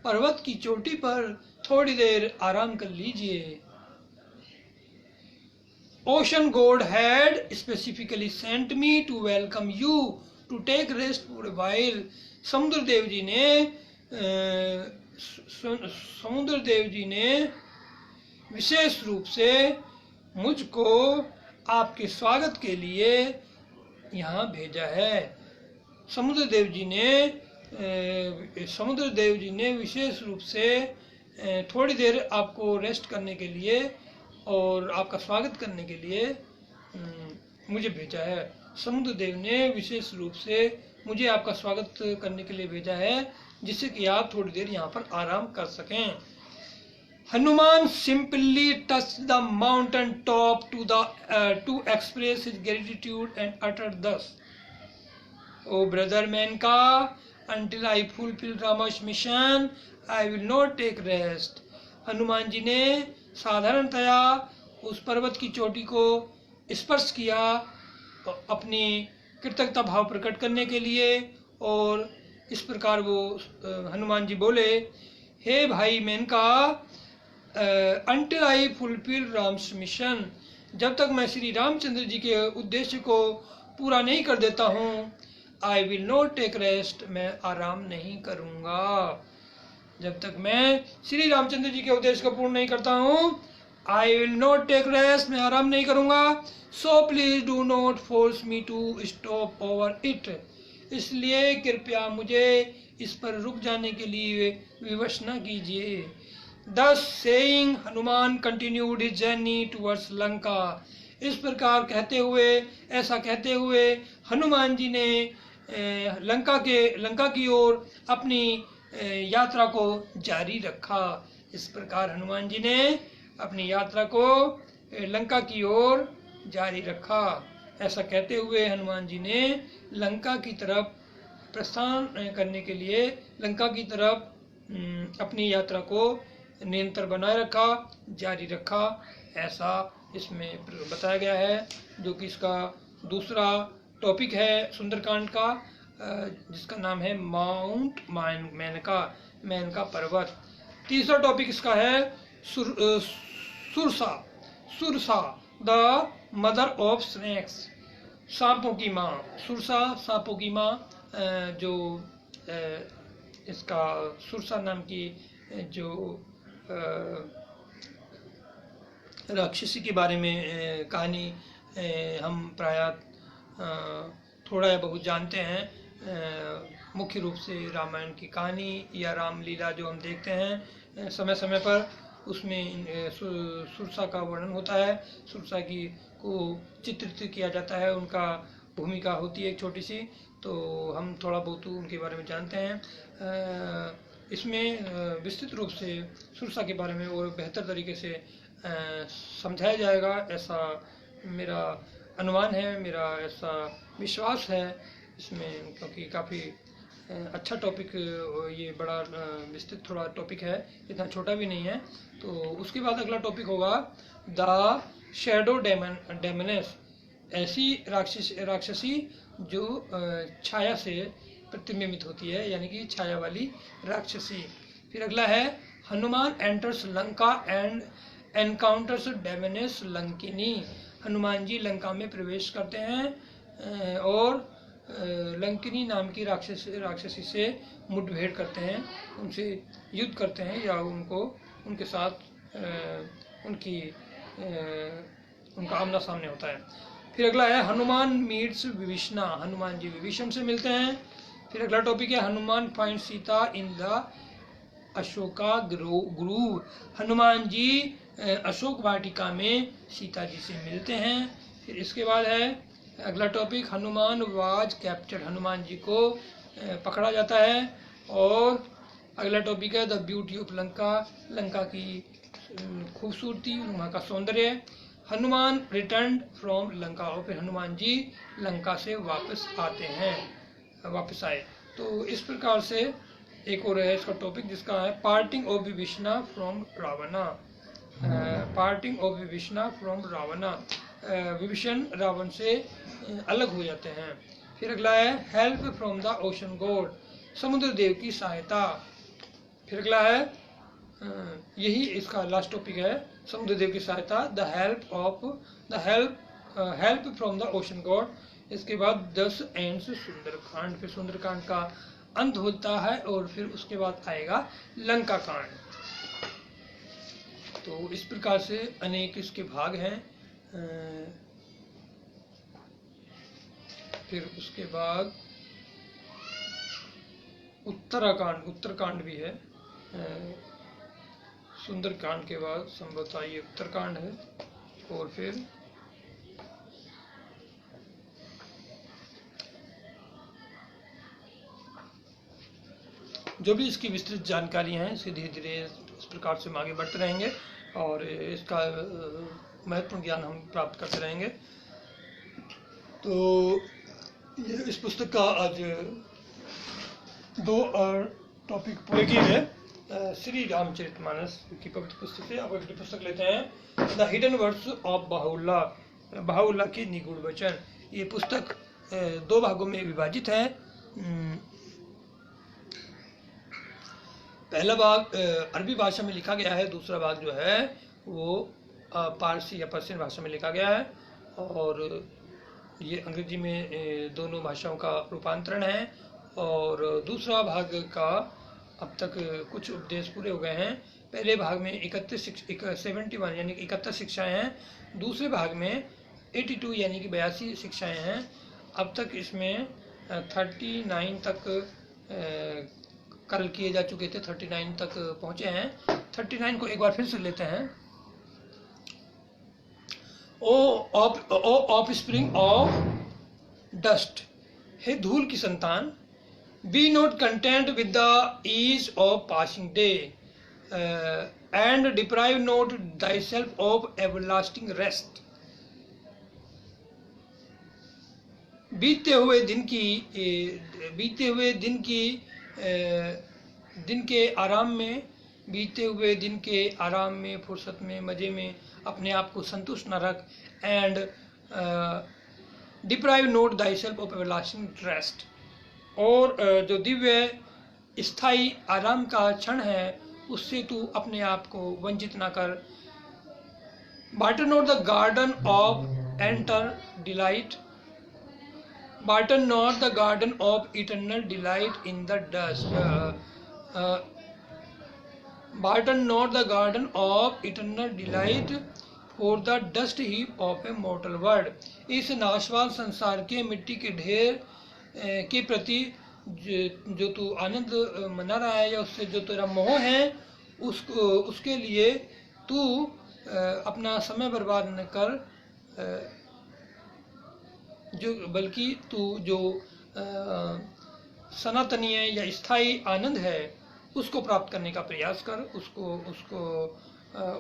पर्वत की चोटी पर थोड़ी देर आराम कर लीजिए। Ocean God had specifically sent me to welcome you to take rest for a while. समुद्र देव जी ने विशेष रूप से मुझको आपके स्वागत के लिए यहाँ भेजा है। समुद्र देव जी ने विशेष रूप से थोड़ी देर आपको रेस्ट करने के लिए और आपका स्वागत करने के लिए मुझे भेजा है। समुद्र देव ने विशेष रूप से मुझे आपका स्वागत करने के लिए भेजा है, जिससे कि आप थोड़ी देर यहाँ पर आराम कर सकें। Hanuman simply touch the mountain top to express his gratitude and uttered thus, "O brother Mainaka, until I fulfill Rama's mission, I will not take rest." Hanuman ji ने साधारणतया उस पर्वत की चोटी को स्पर्श किया अपनी कृतज्ञता भाव प्रकट करने के लिए, और इस प्रकार वो हनुमान जी बोले, "हे भाई Maneka, until I fulfill Ram's mission, जब तक मैं श्री रामचंद्र जी के उद्देश्य को पूरा नहीं कर देता हूँ, I will not take rest, मैं आराम नहीं करूँगा। जब तक मैं श्री रामचंद्र जी के उद्देश्य को पूर्ण नहीं करता हूँ, I will not take rest, मैं आराम नहीं करूँगा। So please do not force me to stop over it, इसलिए कृपया मुझे इस पर रुक जाने के लिए विवश न कीजिए। Thus saying, Hanuman continued his journey towards Lanka. इस प्रकार ऐसा कहते हुए हनुमान जी ने लंका की ओर अपनी यात्रा को जारी रखा। इस प्रकार हनुमान जी ने अपनी यात्रा को लंका की ओर जारी रखा। ऐसा कहते हुए हनुमान जी ने लंका की तरफ प्रस्थान करने के लिए, लंका की तरफ अपनी यात्रा को निरंतर बनाए रखा, जारी रखा। ऐसा इसमें बताया गया है, जो कि इसका दूसरा टॉपिक है सुंदरकांड का, जिसका नाम है माउंट मेनका पर्वत। तीसरा टॉपिक इसका है Surasa Surasa the mother of snakes, सांपों की माँ। सुरसा सांपों की माँ, जो इसका सुरसा नाम की जो राक्षसी के बारे में कहानी हम प्रायः थोड़ा या बहुत जानते हैं। मुख्य रूप से रामायण की कहानी या रामलीला जो हम देखते हैं समय समय पर, उसमें सुरसा का वर्णन होता है। सुरसा की को चित्रित किया जाता है, उनका भूमिका होती है एक छोटी सी, तो हम थोड़ा बहुत उनके बारे में जानते हैं। इसमें विस्तृत रूप से सुरसा के बारे में और बेहतर तरीके से समझाया जाएगा, ऐसा मेरा अनुमान है, मेरा ऐसा विश्वास है इसमें, क्योंकि काफ़ी अच्छा टॉपिक, ये बड़ा विस्तृत थोड़ा टॉपिक है, इतना छोटा भी नहीं है। तो उसके बाद अगला टॉपिक होगा द शैडो डेमनेस, ऐसी राक्षसी जो छाया से प्रतिबिंबित होती है, यानी कि छाया वाली राक्षसी। फिर अगला है Hanuman enters Lanka and encounters demoness Lankini, Hanuman ji Lanka में प्रवेश करते हैं और लंकिनी नाम की राक्षसी से मुठभेड़ करते हैं, उनसे युद्ध करते हैं या उनके साथ उनका आमना सामने होता है। फिर अगला है हनुमान मीट्स विभीषण, हनुमान जी विभीषण से मिलते हैं। फिर अगला टॉपिक है Hanuman find Sita in the Ashoka grove, Hanuman ji Ashok Vatika में सीता जी से मिलते हैं। फिर इसके बाद है अगला topic Hanuman was captured, Hanuman ji को पकड़ा जाता है। और अगला टॉपिक है the beauty of Lanka, Lanka की खूबसूरती, वहाँ का सौंदर्य। हनुमान रिटर्न फ्रॉम लंका, और फिर हनुमान जी लंका से वापस आए। तो इस प्रकार से एक और है इसका टॉपिक, जिसका है parting of Vibhishana from Ravana, parting of Vibhishana from Ravana, Vibhishana Ravana से अलग हो जाते हैं। फिर अगला है help from the ocean god, समुद्र देव की सहायता। फिर अगला है यही इसका लास्ट टॉपिक है, समुद्र देव की सहायता, the help from the ocean God. इसके बाद 10 एंड्स सुंदरकांड, फिर सुंदरकांड का अंत होता है और फिर उसके बाद आएगा लंका कांड। तो इस प्रकार से अनेक इसके भाग हैं। फिर उसके बाद उत्तरकांड भी है, सुंदरकांड के बाद संभवतः ये उत्तरकांड है। और फिर जो भी इसकी विस्तृत जानकारी है, इसे धीरे धीरे इस प्रकार से हम आगे बढ़ते रहेंगे और इसका महत्वपूर्ण ज्ञान हम प्राप्त करते रहेंगे। तो ये इस पुस्तक का आज 2 टॉपिक पूरे किए हैं। श्री रामचरितमानस की पवित्र पुस्तक से आप अगली पुस्तक लेते हैं the hidden words of Baha'u'llah के निगूढ़ वचन। ये पुस्तक 2 भागों में विभाजित है। पहला भाग अरबी भाषा में लिखा गया है, दूसरा भाग जो है वो पारसी या पर्शियन भाषा में लिखा गया है, और ये अंग्रेजी में दोनों भाषाओं का रूपांतरण है। और दूसरा भाग का अब तक कुछ उपदेश पूरे हो गए हैं। पहले भाग में 71 यानी कि 71 शिक्षाएं हैं, दूसरे भाग में 82 यानी कि 82 शिक्षाएं हैं। अब तक इसमें 39 तक कल किए जा चुके थे, 39 तक पहुंचे हैं। 39 को एक बार फिर से लेते हैं। ओ ऑफस्प्रिंग ऑफ डस्ट, हे धूल की संतान, be not content with the ease of passing day and deprive not thyself of everlasting rest. बीते हुए दिन के आराम में बीते हुए दिन के आराम में, फुर्सत में, मज़े में अपने आप को संतुष्ट न रख। And deprive note thy self of everlasting rest, और जो दिव्य स्थायी आराम का क्षण है उससे तू अपने आप को वंचित ना कर। Barton not the garden of enter delight, Barton not the garden of eternal delight in the dust, Barton not the garden of eternal delight for the dust heap of A मॉर्टल world. इस नाशवान संसार के मिट्टी के ढेर के प्रति जो तू आनंद मना रहा है या उससे जो तेरा मोह है उसके लिए तू अपना समय बर्बाद न कर, जो बल्कि तू जो सनातनीय या स्थायी आनंद है उसको प्राप्त करने का प्रयास कर।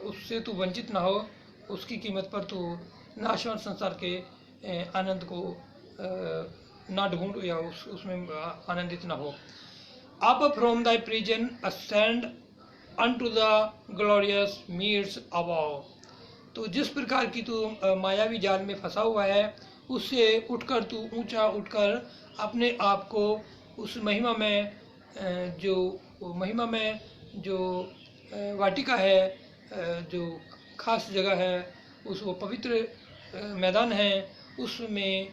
उससे तू वंचित ना हो, उसकी कीमत पर तू नाशवान संसार के आनंद को ना ढूंढ या उसमें आनंदित ना हो। Up from thy prison ascend unto the glorious meets above, तो जिस प्रकार की तू मायावी जाल में फंसा हुआ है उससे उठकर तू ऊंचा उठकर अपने आप को उस महिमा में जो वाटिका है, जो खास जगह है, उस वो पवित्र मैदान है, उसमें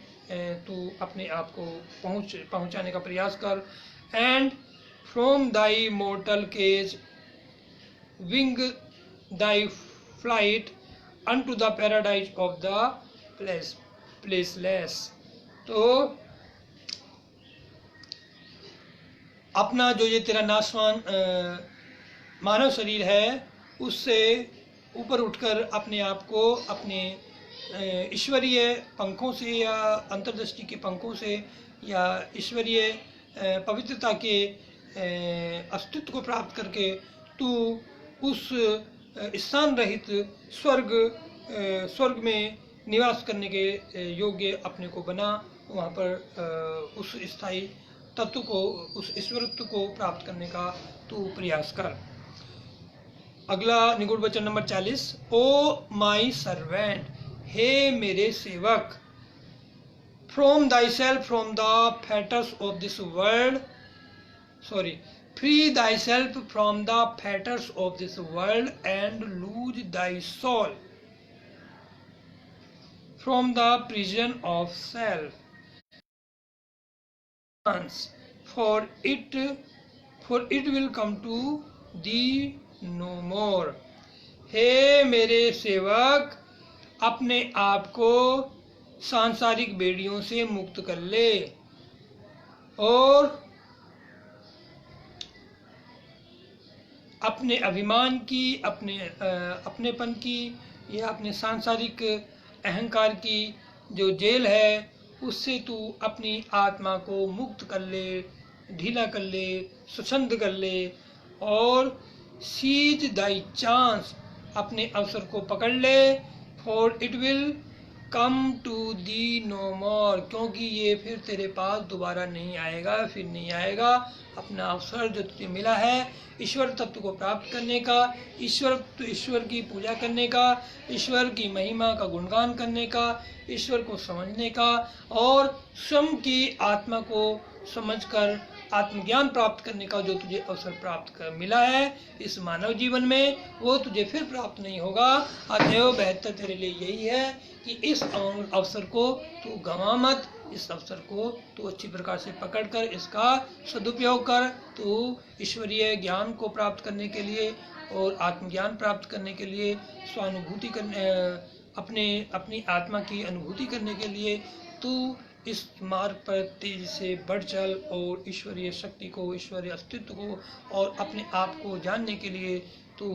तू अपने आप को पहुंचाने का प्रयास कर। And from thy mortal cage wing thy flight unto the paradise of the placeless, तो अपना जो ये तेरा नाशवान मानव शरीर है उससे ऊपर उठकर अपने आप को अपने ईश्वरीय पंखों से या अंतर्दृष्टि के पंखों से या ईश्वरीय पवित्रता के अस्तित्व को प्राप्त करके तू उस स्थान रहित स्वर्ग में निवास करने के योग्य अपने को बना, वहाँ पर उस स्थायी तत्व को, उस ईश्वरत्व को प्राप्त करने का तू प्रयास कर। अगला निगूढ़ वचन नंबर 40, ओ माई सर्वेंट, हे मेरे सेवक, from thy self from the fetters of this world, free thy self from the fetters of this world and loose thy soul from the prison of self, for it will come to thee no more। हे मेरे सेवक, अपने आप को सांसारिक बेड़ियों से मुक्त कर ले और अपने अभिमान की, अपनेपन की या अपने सांसारिक अहंकार की जो जेल है उससे तू अपनी आत्मा को मुक्त कर ले, ढीला कर ले, स्वच्छंद कर ले और सीज दाई चांस, अपने अवसर को पकड़ ले। For it will come to thee no more, क्योंकि ये फिर तेरे पास दोबारा नहीं आएगा, फिर नहीं आएगा। अपना अवसर जो तुझे मिला है ईश्वर तत्व को प्राप्त करने का, ईश्वर की पूजा करने का, ईश्वर की महिमा का गुणगान करने का, ईश्वर को समझने का और स्वयं की आत्मा को समझकर आत्मज्ञान प्राप्त करने का जो तुझे अवसर मिला है इस मानव जीवन में, वो तुझे फिर प्राप्त नहीं होगा। अतएव बेहतर तेरे लिए यही है कि इस अवसर को तू गंवा मत, इस अवसर को तू अच्छी प्रकार से पकड़कर इसका सदुपयोग कर। तू ईश्वरीय ज्ञान को प्राप्त करने के लिए और आत्मज्ञान प्राप्त करने के लिए, स्वानुभूति करने, अपनी आत्मा की अनुभूति करने के लिए तू इस मार्ग पर तेजी से बढ़ चल और ईश्वरीय शक्ति को, ईश्वरीय अस्तित्व को और अपने आप को जानने के लिए तू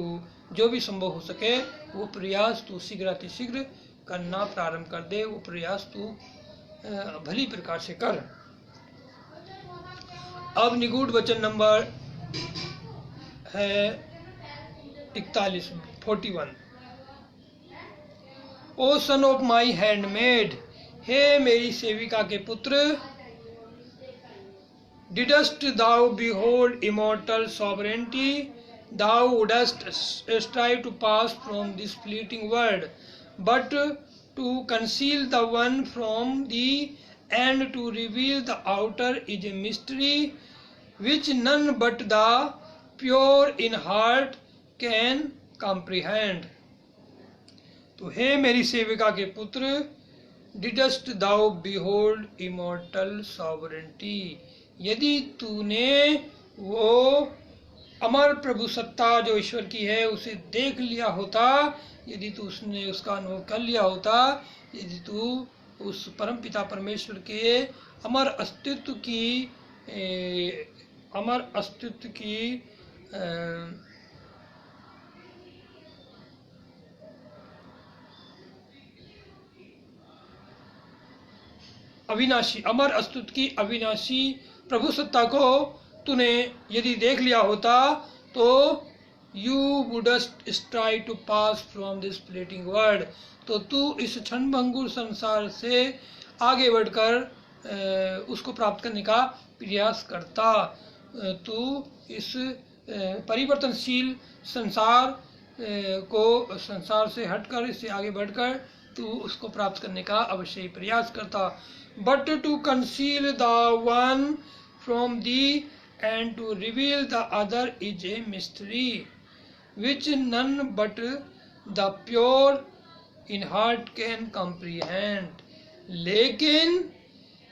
जो भी संभव हो सके वो प्रयास तू शीघ्र करना प्रारंभ कर दे। वो प्रयास तू भली प्रकार से कर। अब निगूढ़ वचन नंबर है 41। ओ सन ऑफ माई हैंडमेड, हे मेरी सेविका के पुत्र, didst thou behold immortal sovereignty, thou wouldst strive to pass from this fleeting world, but to conceal the one from thee and to reveal the outer is a mystery which none but the pure in heart can comprehend. तो हे मेरी सेविका के पुत्र, didst thou behold immortal sovereignty, यदि तूने वो अमर प्रभु सत्ता जो ईश्वर की है उसे देख लिया होता, यदि तू उसका अनुभव कर लिया होता, यदि तू उस परम पिता परमेश्वर के अमर अस्तित्व की अविनाशी अमर अस्तित्व की अविनाशी प्रभु सत्ता को तूने यदि देख लिया होता, तो you wouldst strive to pass from this fleeting world, तो तू इस क्षणभंगुर संसार से आगे बढ़कर उसको प्राप्त करने का प्रयास करता। तू इस परिवर्तनशील संसार से हटकर, इससे आगे बढ़कर तू उसको प्राप्त करने का अवश्य प्रयास करता। But to conceal the one from thee and to reveal the other is a mystery which none but the pure in heart can comprehend. लेकिन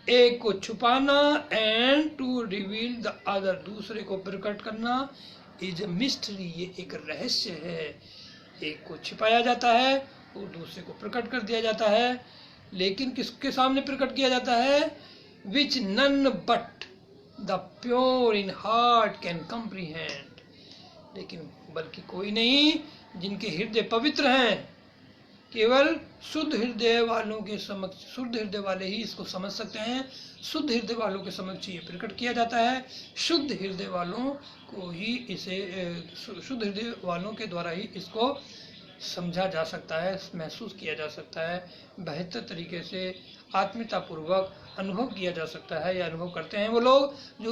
एक को छुपाना and to reveal the other, दूसरे को प्रकट करना, is a mystery, ये एक रहस्य है। एक को छिपाया जाता है और दूसरे को प्रकट कर दिया जाता है, लेकिन किसके सामने प्रकट किया जाता है? which none but the pure in heart can comprehend, लेकिन बल्कि कोई नहीं जिनके हृदय पवित्र हैं, केवल शुद्ध हृदय वालों के समक्ष, शुद्ध हृदय वाले ही इसको समझ सकते हैं। शुद्ध हृदय वालों के समक्ष ये प्रकट किया जाता है। शुद्ध हृदय वालों को ही इसे, शुद्ध हृदय वालों के द्वारा ही इसको समझा जा सकता है, महसूस किया जा सकता है, बेहतर तरीके से आत्मीयता पूर्वक अनुभव किया जा सकता है, या अनुभव करते हैं वो लोग जो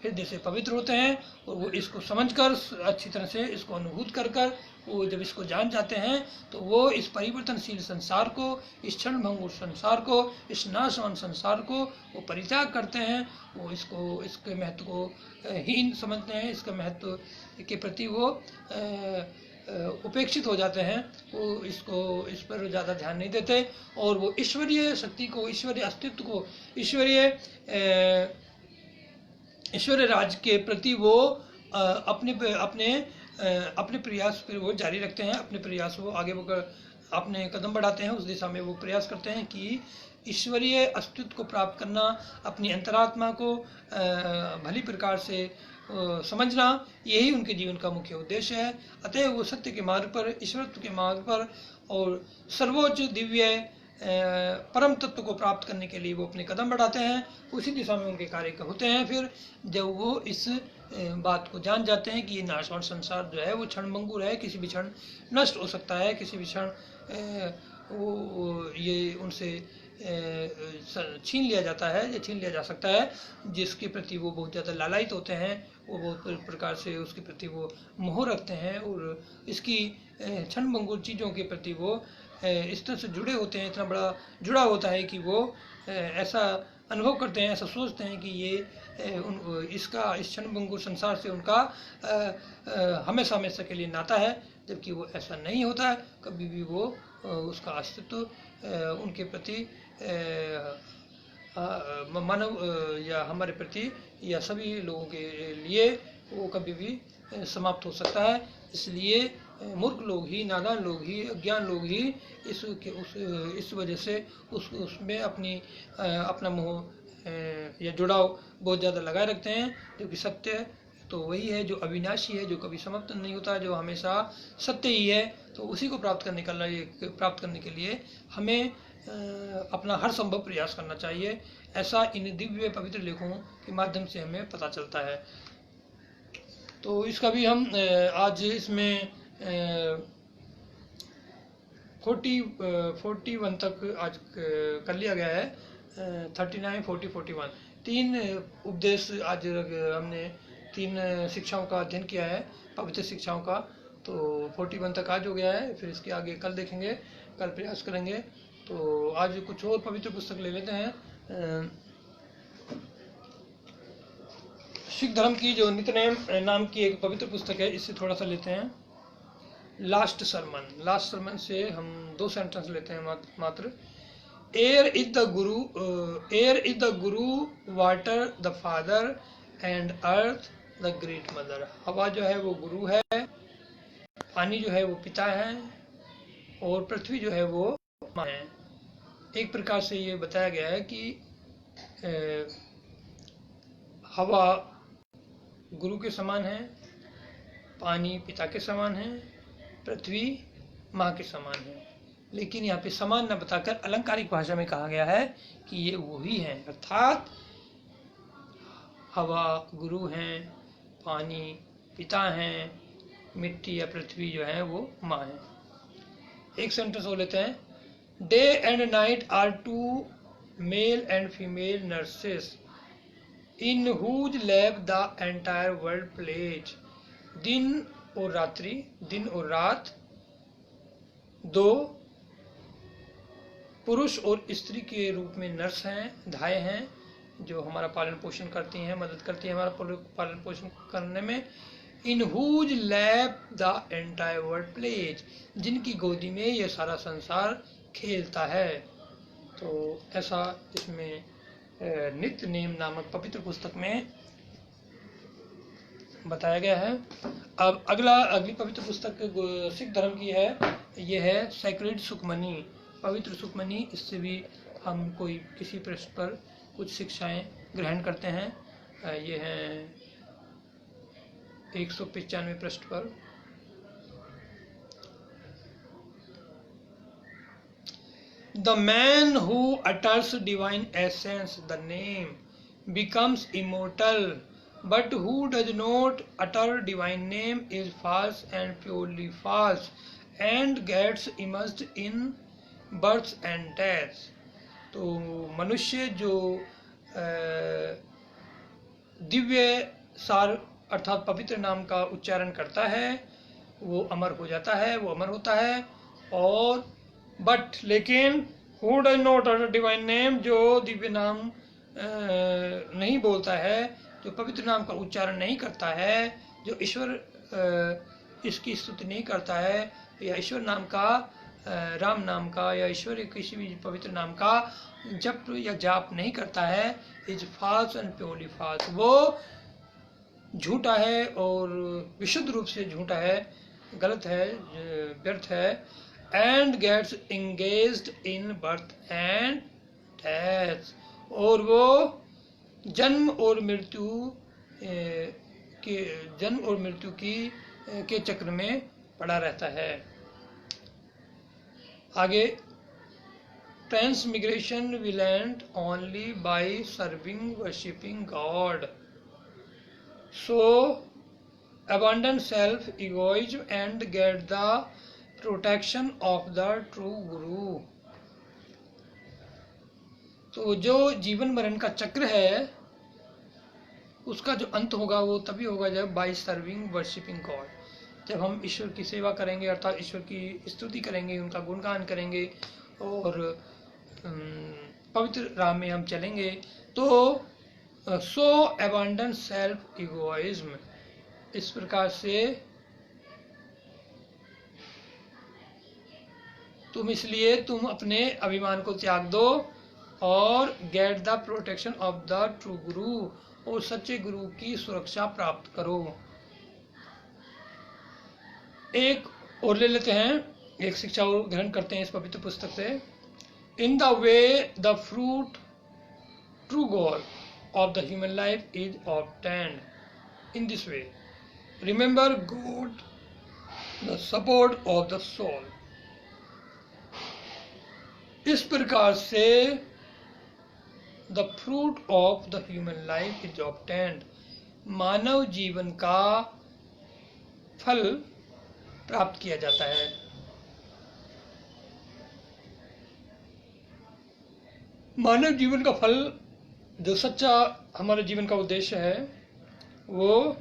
हृदय से पवित्र होते हैं, और वो इसको समझकर, अच्छी तरह से इसको अनुभूत कर वो जब इसको जान जाते हैं, तो वो इस परिवर्तनशील संसार को, इस क्षणभंगुर संसार को, इस नाशवान संसार को वो परित्याग करते हैं। वो इसके महत्व को हीन समझते हैं, इसके महत्व के प्रति वो उपेक्षित हो जाते हैं, वो इस पर ज़्यादा ध्यान नहीं देते, और वो ईश्वरीय शक्ति को, ईश्वरीय अस्तित्व को, ईश्वरीय राज के प्रति वो अपने प्रयास पर वो जारी रखते हैं, अपने प्रयास वो आगे अपने कदम बढ़ाते हैं, उस दिशा में वो प्रयास करते हैं कि ईश्वरीय अस्तित्व को प्राप्त करना, अपनी अंतरात्मा को भली प्रकार से समझना, यही उनके जीवन का मुख्य उद्देश्य है। अतः वो सत्य के मार्ग पर, ईश्वरत्व के मार्ग पर और सर्वोच्च दिव्य परम तत्व को प्राप्त करने के लिए वो अपने कदम बढ़ाते हैं, उसी दिशा में उनके कार्य होते हैं। फिर जब वो इस बात को जान जाते हैं कि ये नाशवान संसार जो है वो क्षणभंगुर है, किसी भी क्षण नष्ट हो सकता है, किसी भी क्षण वो ये उनसे छीन लिया जाता है या छीन लिया जा सकता है, जिसके प्रति वो बहुत ज़्यादा लालायित होते हैं, वो बहुत प्रकार से उसके प्रति वो मोह रखते हैं, और इसकी क्षणभंगुर चीज़ों के प्रति वो इस तरह से जुड़े होते हैं, इतना बड़ा जुड़ा होता है कि वो ऐसा अनुभव करते हैं, ऐसा सोचते हैं कि ये इस क्षणभंगुर संसार से उनका हमेशा हमेशा के लिए नाता है, जबकि वो ऐसा नहीं होता है। कभी भी वो उसका अस्तित्व उनके प्रति मानव या हमारे प्रति या सभी लोगों के लिए वो कभी भी समाप्त हो सकता है। इसलिए मूर्ख लोग ही, नादान लोग ही, अज्ञान लोग ही इस वजह से उसमें अपना मोह या जुड़ाव बहुत ज़्यादा लगाए रखते हैं, क्योंकि सत्य तो वही है जो अविनाशी है, जो कभी समाप्त नहीं होता, जो हमेशा सत्य ही है। तो उसी को प्राप्त करने के लिए हमें अपना हर संभव प्रयास करना चाहिए। ऐसा इन दिव्य पवित्र लेखों के माध्यम से हमें पता चलता है। तो इसका भी हम आज इसमें 41 तक आज कर लिया गया है। 39, 40, 41 तीन उपदेश आज हमने 3 शिक्षाओं का अध्ययन किया है। पवित्र शिक्षाओं का। तो 41 तक आज हो गया है, फिर इसके आगे कल देखेंगे, कल प्रयास करेंगे। तो आज कुछ और पवित्र पुस्तक ले लेते हैं। सिख धर्म की जो नित्यनेम नाम की एक पवित्र पुस्तक है, इससे थोड़ा सा लेते हैं। लास्ट सरमन से हम 2 सेंटेंस लेते हैं मात्र। Air is the Guru, water the father, and earth the great mother. हवा जो है वो गुरु है, पानी जो है वो पिता है, और पृथ्वी जो है वो माँ है। एक प्रकार से ये बताया गया है कि हवा गुरु के समान है, पानी पिता के समान है, पृथ्वी माँ के समान है। लेकिन यहाँ पे समान न बताकर अलंकारिक भाषा में कहा गया है कि ये वही है, अर्थात हवा गुरु हैं, पानी पिता हैं, मिट्टी या पृथ्वी जो है वो माँ है। एक सेंटेंस हो लेते हैं। Day and night are 2 male and female nurses in whose lap the entire world plays. दिन और रात 2 पुरुष और स्त्री के रूप में नर्स हैं, धाय हैं, जो हमारा पालन पोषण करती हैं, मदद करती हैं हमारा पालन पोषण करने में। In whose lap the entire world plays, जिनकी गोदी में ये सारा संसार खेलता है। तो ऐसा इसमें नित्य नेम नामक पवित्र पुस्तक में बताया गया है। अब अगली पवित्र पुस्तक सिख धर्म की है, ये है सैक्रेड सुखमनी, पवित्र सुखमनी। इससे भी हम कोई किसी प्रश्न पर कुछ शिक्षाएं ग्रहण करते हैं। ये है 195 पृष्ठ पर। The man who utters divine essence, the name, becomes immortal, but who does not utter divine name is false and purely false, and gets immersed in birth and death. तो मनुष्य जो दिव्य सार अर्थात पवित्र नाम का उच्चारण करता है वो अमर हो जाता है, वो अमर होता है। और लेकिन who does not utter divine name, जो दिव्य नाम नहीं बोलता है, जो पवित्र नाम का उच्चारण नहीं करता है, जो ईश्वर इसकी स्तुति नहीं करता है, या ईश्वर नाम का, राम नाम का या ईश्वर किसी भी पवित्र नाम का जप या जाप नहीं करता है, is false and purely false, वो झूठा है और विशुद्ध रूप से झूठा है, गलत है, व्यर्थ है। And gets engaged in birth and death, और वो जन्म और मृत्यु के चक्र में पड़ा रहता है। आगे, transmigration will end only by serving worshipping God, so abandon self egoism and get the protection of the true guru। तो जो जीवन मरण का चक्र है उसका जो अंत होगा वो तभी होगा जब बाय सर्विंग वर्शिपिंग गॉड, जब हम ईश्वर की सेवा करेंगे अर्थात ईश्वर की स्तुति करेंगे, उनका गुणगान करेंगे और पवित्र राह में हम चलेंगे। तो सो अबंडन सेल्फ इगोइज्म, इस प्रकार से तुम अपने अभिमान को त्याग दो और get the protection of the true गुरु, और सच्चे गुरु की सुरक्षा प्राप्त करो। एक और ले लेते हैं, एक शिक्षा और ग्रहण करते हैं इस पवित्र पुस्तक से। In the way the fruit true goal of the human life is obtained in this way, remember God, the support of the soul। इस प्रकार से the fruit of the human life is obtained, मानव जीवन का फल प्राप्त किया जाता है। मानव जीवन का फल, जो सच्चा हमारे जीवन का उद्देश्य है, वो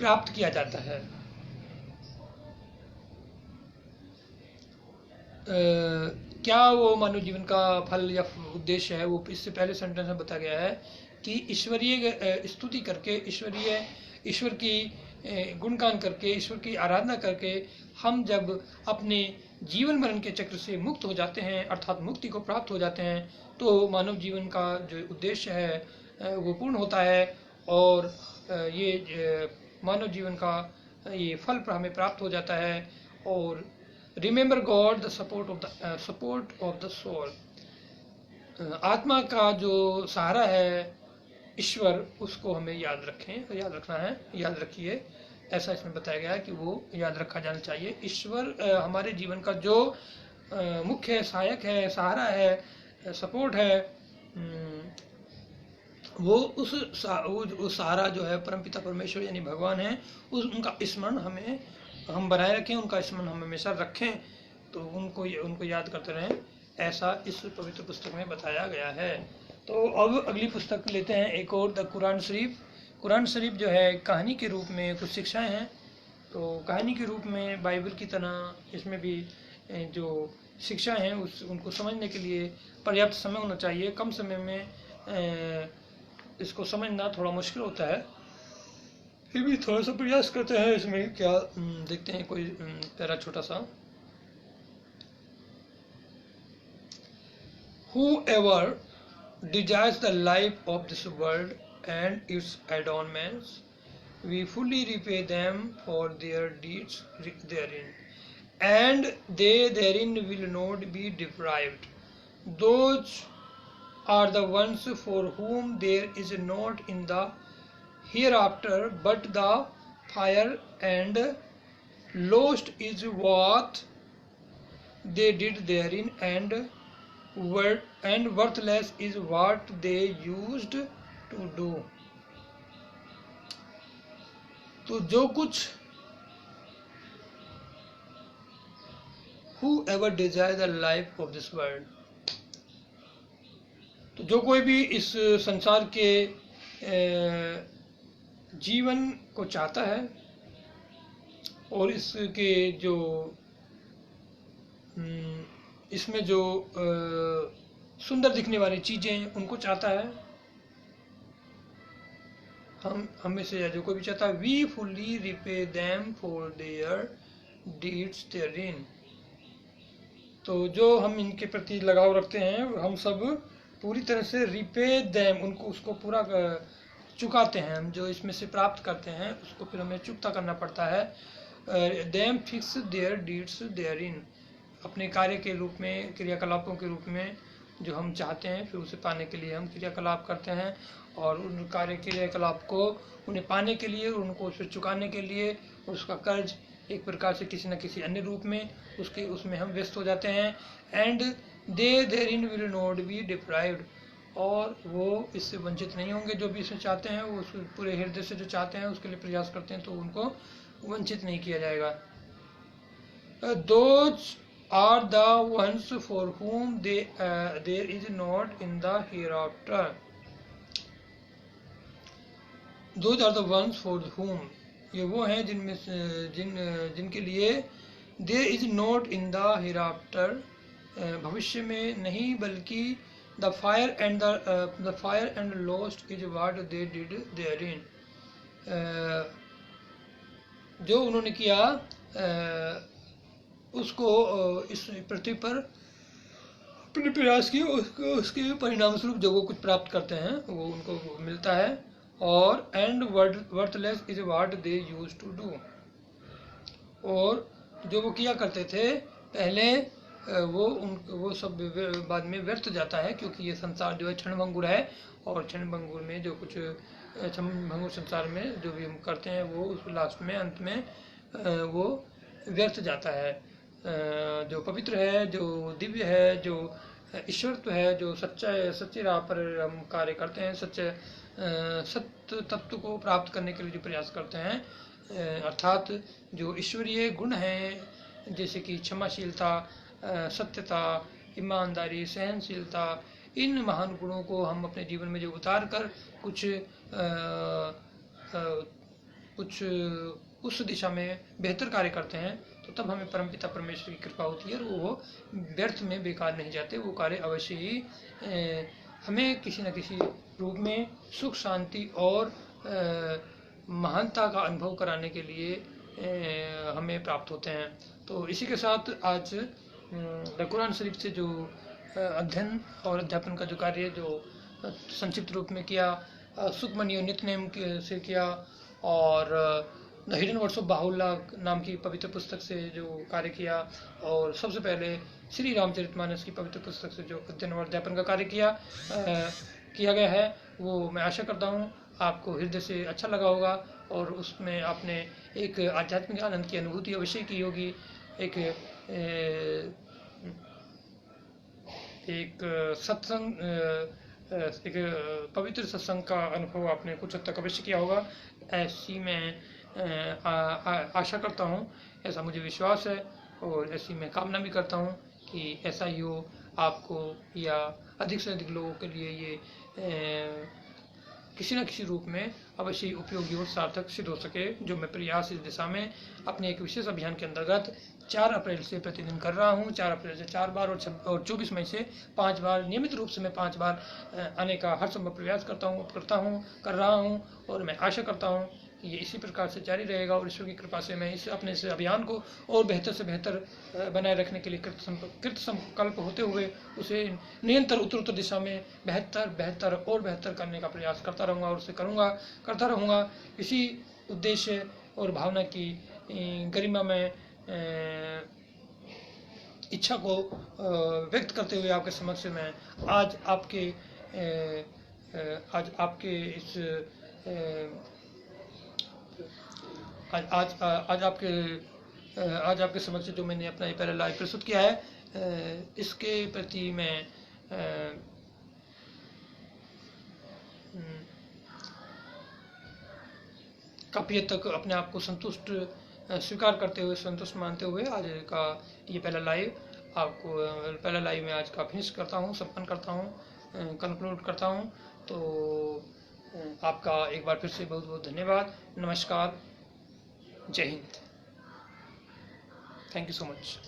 प्राप्त किया जाता है। क्या वो मानव जीवन का फल या उद्देश्य है, वो इससे पहले सेंटेंस में बताया गया है कि ईश्वरीय स्तुति करके, ईश्वर की गुणगान करके, ईश्वर की आराधना करके हम जब अपने जीवन मरण के चक्र से मुक्त हो जाते हैं, अर्थात मुक्ति को प्राप्त हो जाते हैं, तो मानव जीवन का जो उद्देश्य है वो पूर्ण होता है और ये मानव जीवन का ये फल हमें प्राप्त हो जाता है। और remember God the support of the soul, आत्मा का जो सहारा है ईश्वर, उसको हमें याद रखना है, याद रखिए, ऐसा इसमें बताया गया है कि वो याद रखा जाना चाहिए। ईश्वर हमारे जीवन का जो मुख्य सहायक है, सहारा है, सपोर्ट है, वो उस सहारा जो है परमपिता परमेश्वर यानी भगवान है, उनका स्मरण हम बनाए रखें, उनका स्मरण हम हमेशा रखें, तो उनको याद करते रहें, ऐसा इस पवित्र पुस्तक में बताया गया है। तो अब अगली पुस्तक लेते हैं एक और, द कुरान शरीफ। कुरान शरीफ जो है कहानी के रूप में कुछ शिक्षाएं हैं, तो कहानी के रूप में बाइबल की तरह इसमें भी जो शिक्षाएं हैं उनको समझने के लिए पर्याप्त समय होना चाहिए। कम समय में इसको समझना थोड़ा मुश्किल होता है, फिर भी थोड़ा सा प्रयास करते हैं इसमें क्या देखते हैं कोई पैरा छोटा सा। Whoever desires the life of this world and its adornments, we fully repay them for their deeds therein, and they therein will not be deprived. Those are the ones for whom there is not in the hereafter but the fire, and lost is what they did therein, and worthless is what they used to do. तो जो कुछ whoever desires the life of this world, तो जो कोई भी इस संसार के जीवन को चाहता है और इसके जो इसमें जो सुंदर दिखने वाली चीजें उनको चाहता है, हमें से जो कोई भी चाहता है, we fully repay them for their deeds therein, तो जो हम इनके प्रति लगाव रखते हैं हम सब पूरी तरह से रिपे देम, उसको पूरा चुकाते हैं। हम जो इसमें से प्राप्त करते हैं उसको फिर हमें चुकता करना पड़ता है। Them fix there deeds therein, अपने कार्य के रूप में, क्रियाकलापों के रूप में जो हम चाहते हैं, फिर उसे पाने के लिए हम क्रियाकलाप करते हैं, और उन कार्य क्रियाकलाप को उन्हें पाने के लिए, उनको उसे चुकाने के लिए, उसका कर्ज एक प्रकार से किसी न किसी अन्य रूप में उसमें हम व्यस्त हो जाते हैं। And they therein will not be deprived, और वो इससे वंचित नहीं होंगे। जो भी इसे चाहते हैं वो पूरे हृदय से जो चाहते हैं उसके लिए प्रयास करते हैं, तो उनको वंचित नहीं किया जाएगा। Those are the ones for whom there is not in the hereafter. Those are the ones for whom, ये वो हैं जिनके लिए there is not in the hereafter, भविष्य में नहीं बल्कि the fire and lost is what they did therein, जो उन्होंने किया उसको इस पृथ्वी पर अपने प्रयास किए, उसके परिणाम स्वरूप जो वो कुछ प्राप्त करते हैं वो उनको मिलता है। और and worthless is what they used to do, और जो वो किया करते थे पहले वो सब बाद में व्यर्थ जाता है, क्योंकि ये संसार जो है क्षणभंगुर है, और क्षणभंगुर में जो कुछ क्षणभंगुर संसार में जो भी हम करते हैं वो उस लास्ट में अंत में वो व्यर्थ जाता है। जो पवित्र है, जो दिव्य है, जो ईश्वरत्व है, जो सच्चे राह पर हम कार्य करते हैं, सत्य तत्व को प्राप्त करने के लिए जो प्रयास करते हैं, अर्थात जो ईश्वरीय गुण हैं जैसे कि क्षमाशीलता, सत्यता, ईमानदारी, सहनशीलता, इन महान गुणों को हम अपने जीवन में जो उतार कर कुछ कुछ उस दिशा में बेहतर कार्य करते हैं, तो तब हमें परमपिता परमेश्वर की कृपा होती है और वो व्यर्थ में बेकार नहीं जाते। वो कार्य अवश्य ही हमें किसी न किसी रूप में सुख शांति और महानता का अनुभव कराने के लिए हमें प्राप्त होते हैं। तो इसी के साथ आज कुरान शरीफ से जो अध्ययन और अध्यापन का जो कार्य जो संक्षिप्त रूप में किया, सुखमनी और नित्यनेम से किया, और the hidden words of Baha'u'llah नाम की पवित्र पुस्तक से जो कार्य किया, और सबसे पहले श्री रामचरितमानस की पवित्र पुस्तक से जो अध्ययन और अध्यापन का कार्य किया गया है, वो मैं आशा करता हूँ आपको हृदय से अच्छा लगा होगा और उसमें आपने एक आध्यात्मिक आनंद की अनुभूति अवश्य की होगी। एक सत्संग, एक पवित्र सत्संग का अनुभव आपने कुछ हद तक अवश्य किया होगा, ऐसी मैं आशा करता हूँ, ऐसा मुझे विश्वास है और ऐसी मैं कामना भी करता हूँ कि ऐसा ही हो आपको या अधिक से अधिक लोगों के लिए ये किसी न किसी रूप में अवश्य उपयोगी और सार्थक सिद्ध हो सके। जो मैं प्रयास इस दिशा में अपने एक विशेष अभियान के अंतर्गत 4 अप्रैल से प्रतिदिन कर रहा हूँ। 4 अप्रैल से 4 बार और 24 मई से 5 बार, नियमित रूप से मैं 5 बार आने का हर संभव प्रयास कर रहा हूँ और मैं आशा करता हूँ कि ये इसी प्रकार से जारी रहेगा और ईश्वर की कृपा से मैं अपने इस अभियान को और बेहतर से बेहतर बनाए रखने के लिए कृत संकल्प होते हुए उसे निरंतर उत्तरोत्तर दिशा में बेहतर और बेहतर करने का प्रयास करता रहूँगा और उसे करता रहूँगा। इसी उद्देश्य और भावना की गरिमा में इच्छा को व्यक्त करते हुए आपके समक्ष मैं आज आपके समक्ष जो मैंने अपना ये पहला लाइव प्रस्तुत किया है, इसके प्रति मैं काफ़ी हद तक अपने आप को संतुष्ट स्वीकार करते हुए, संतुष्ट मानते हुए आज का ये पहला लाइव मैं आज का फिनिश करता हूँ, संपन्न करता हूँ, कंक्लूड करता हूँ। तो आपका एक बार फिर से बहुत बहुत धन्यवाद। नमस्कार, जय Hind. Thank you so much.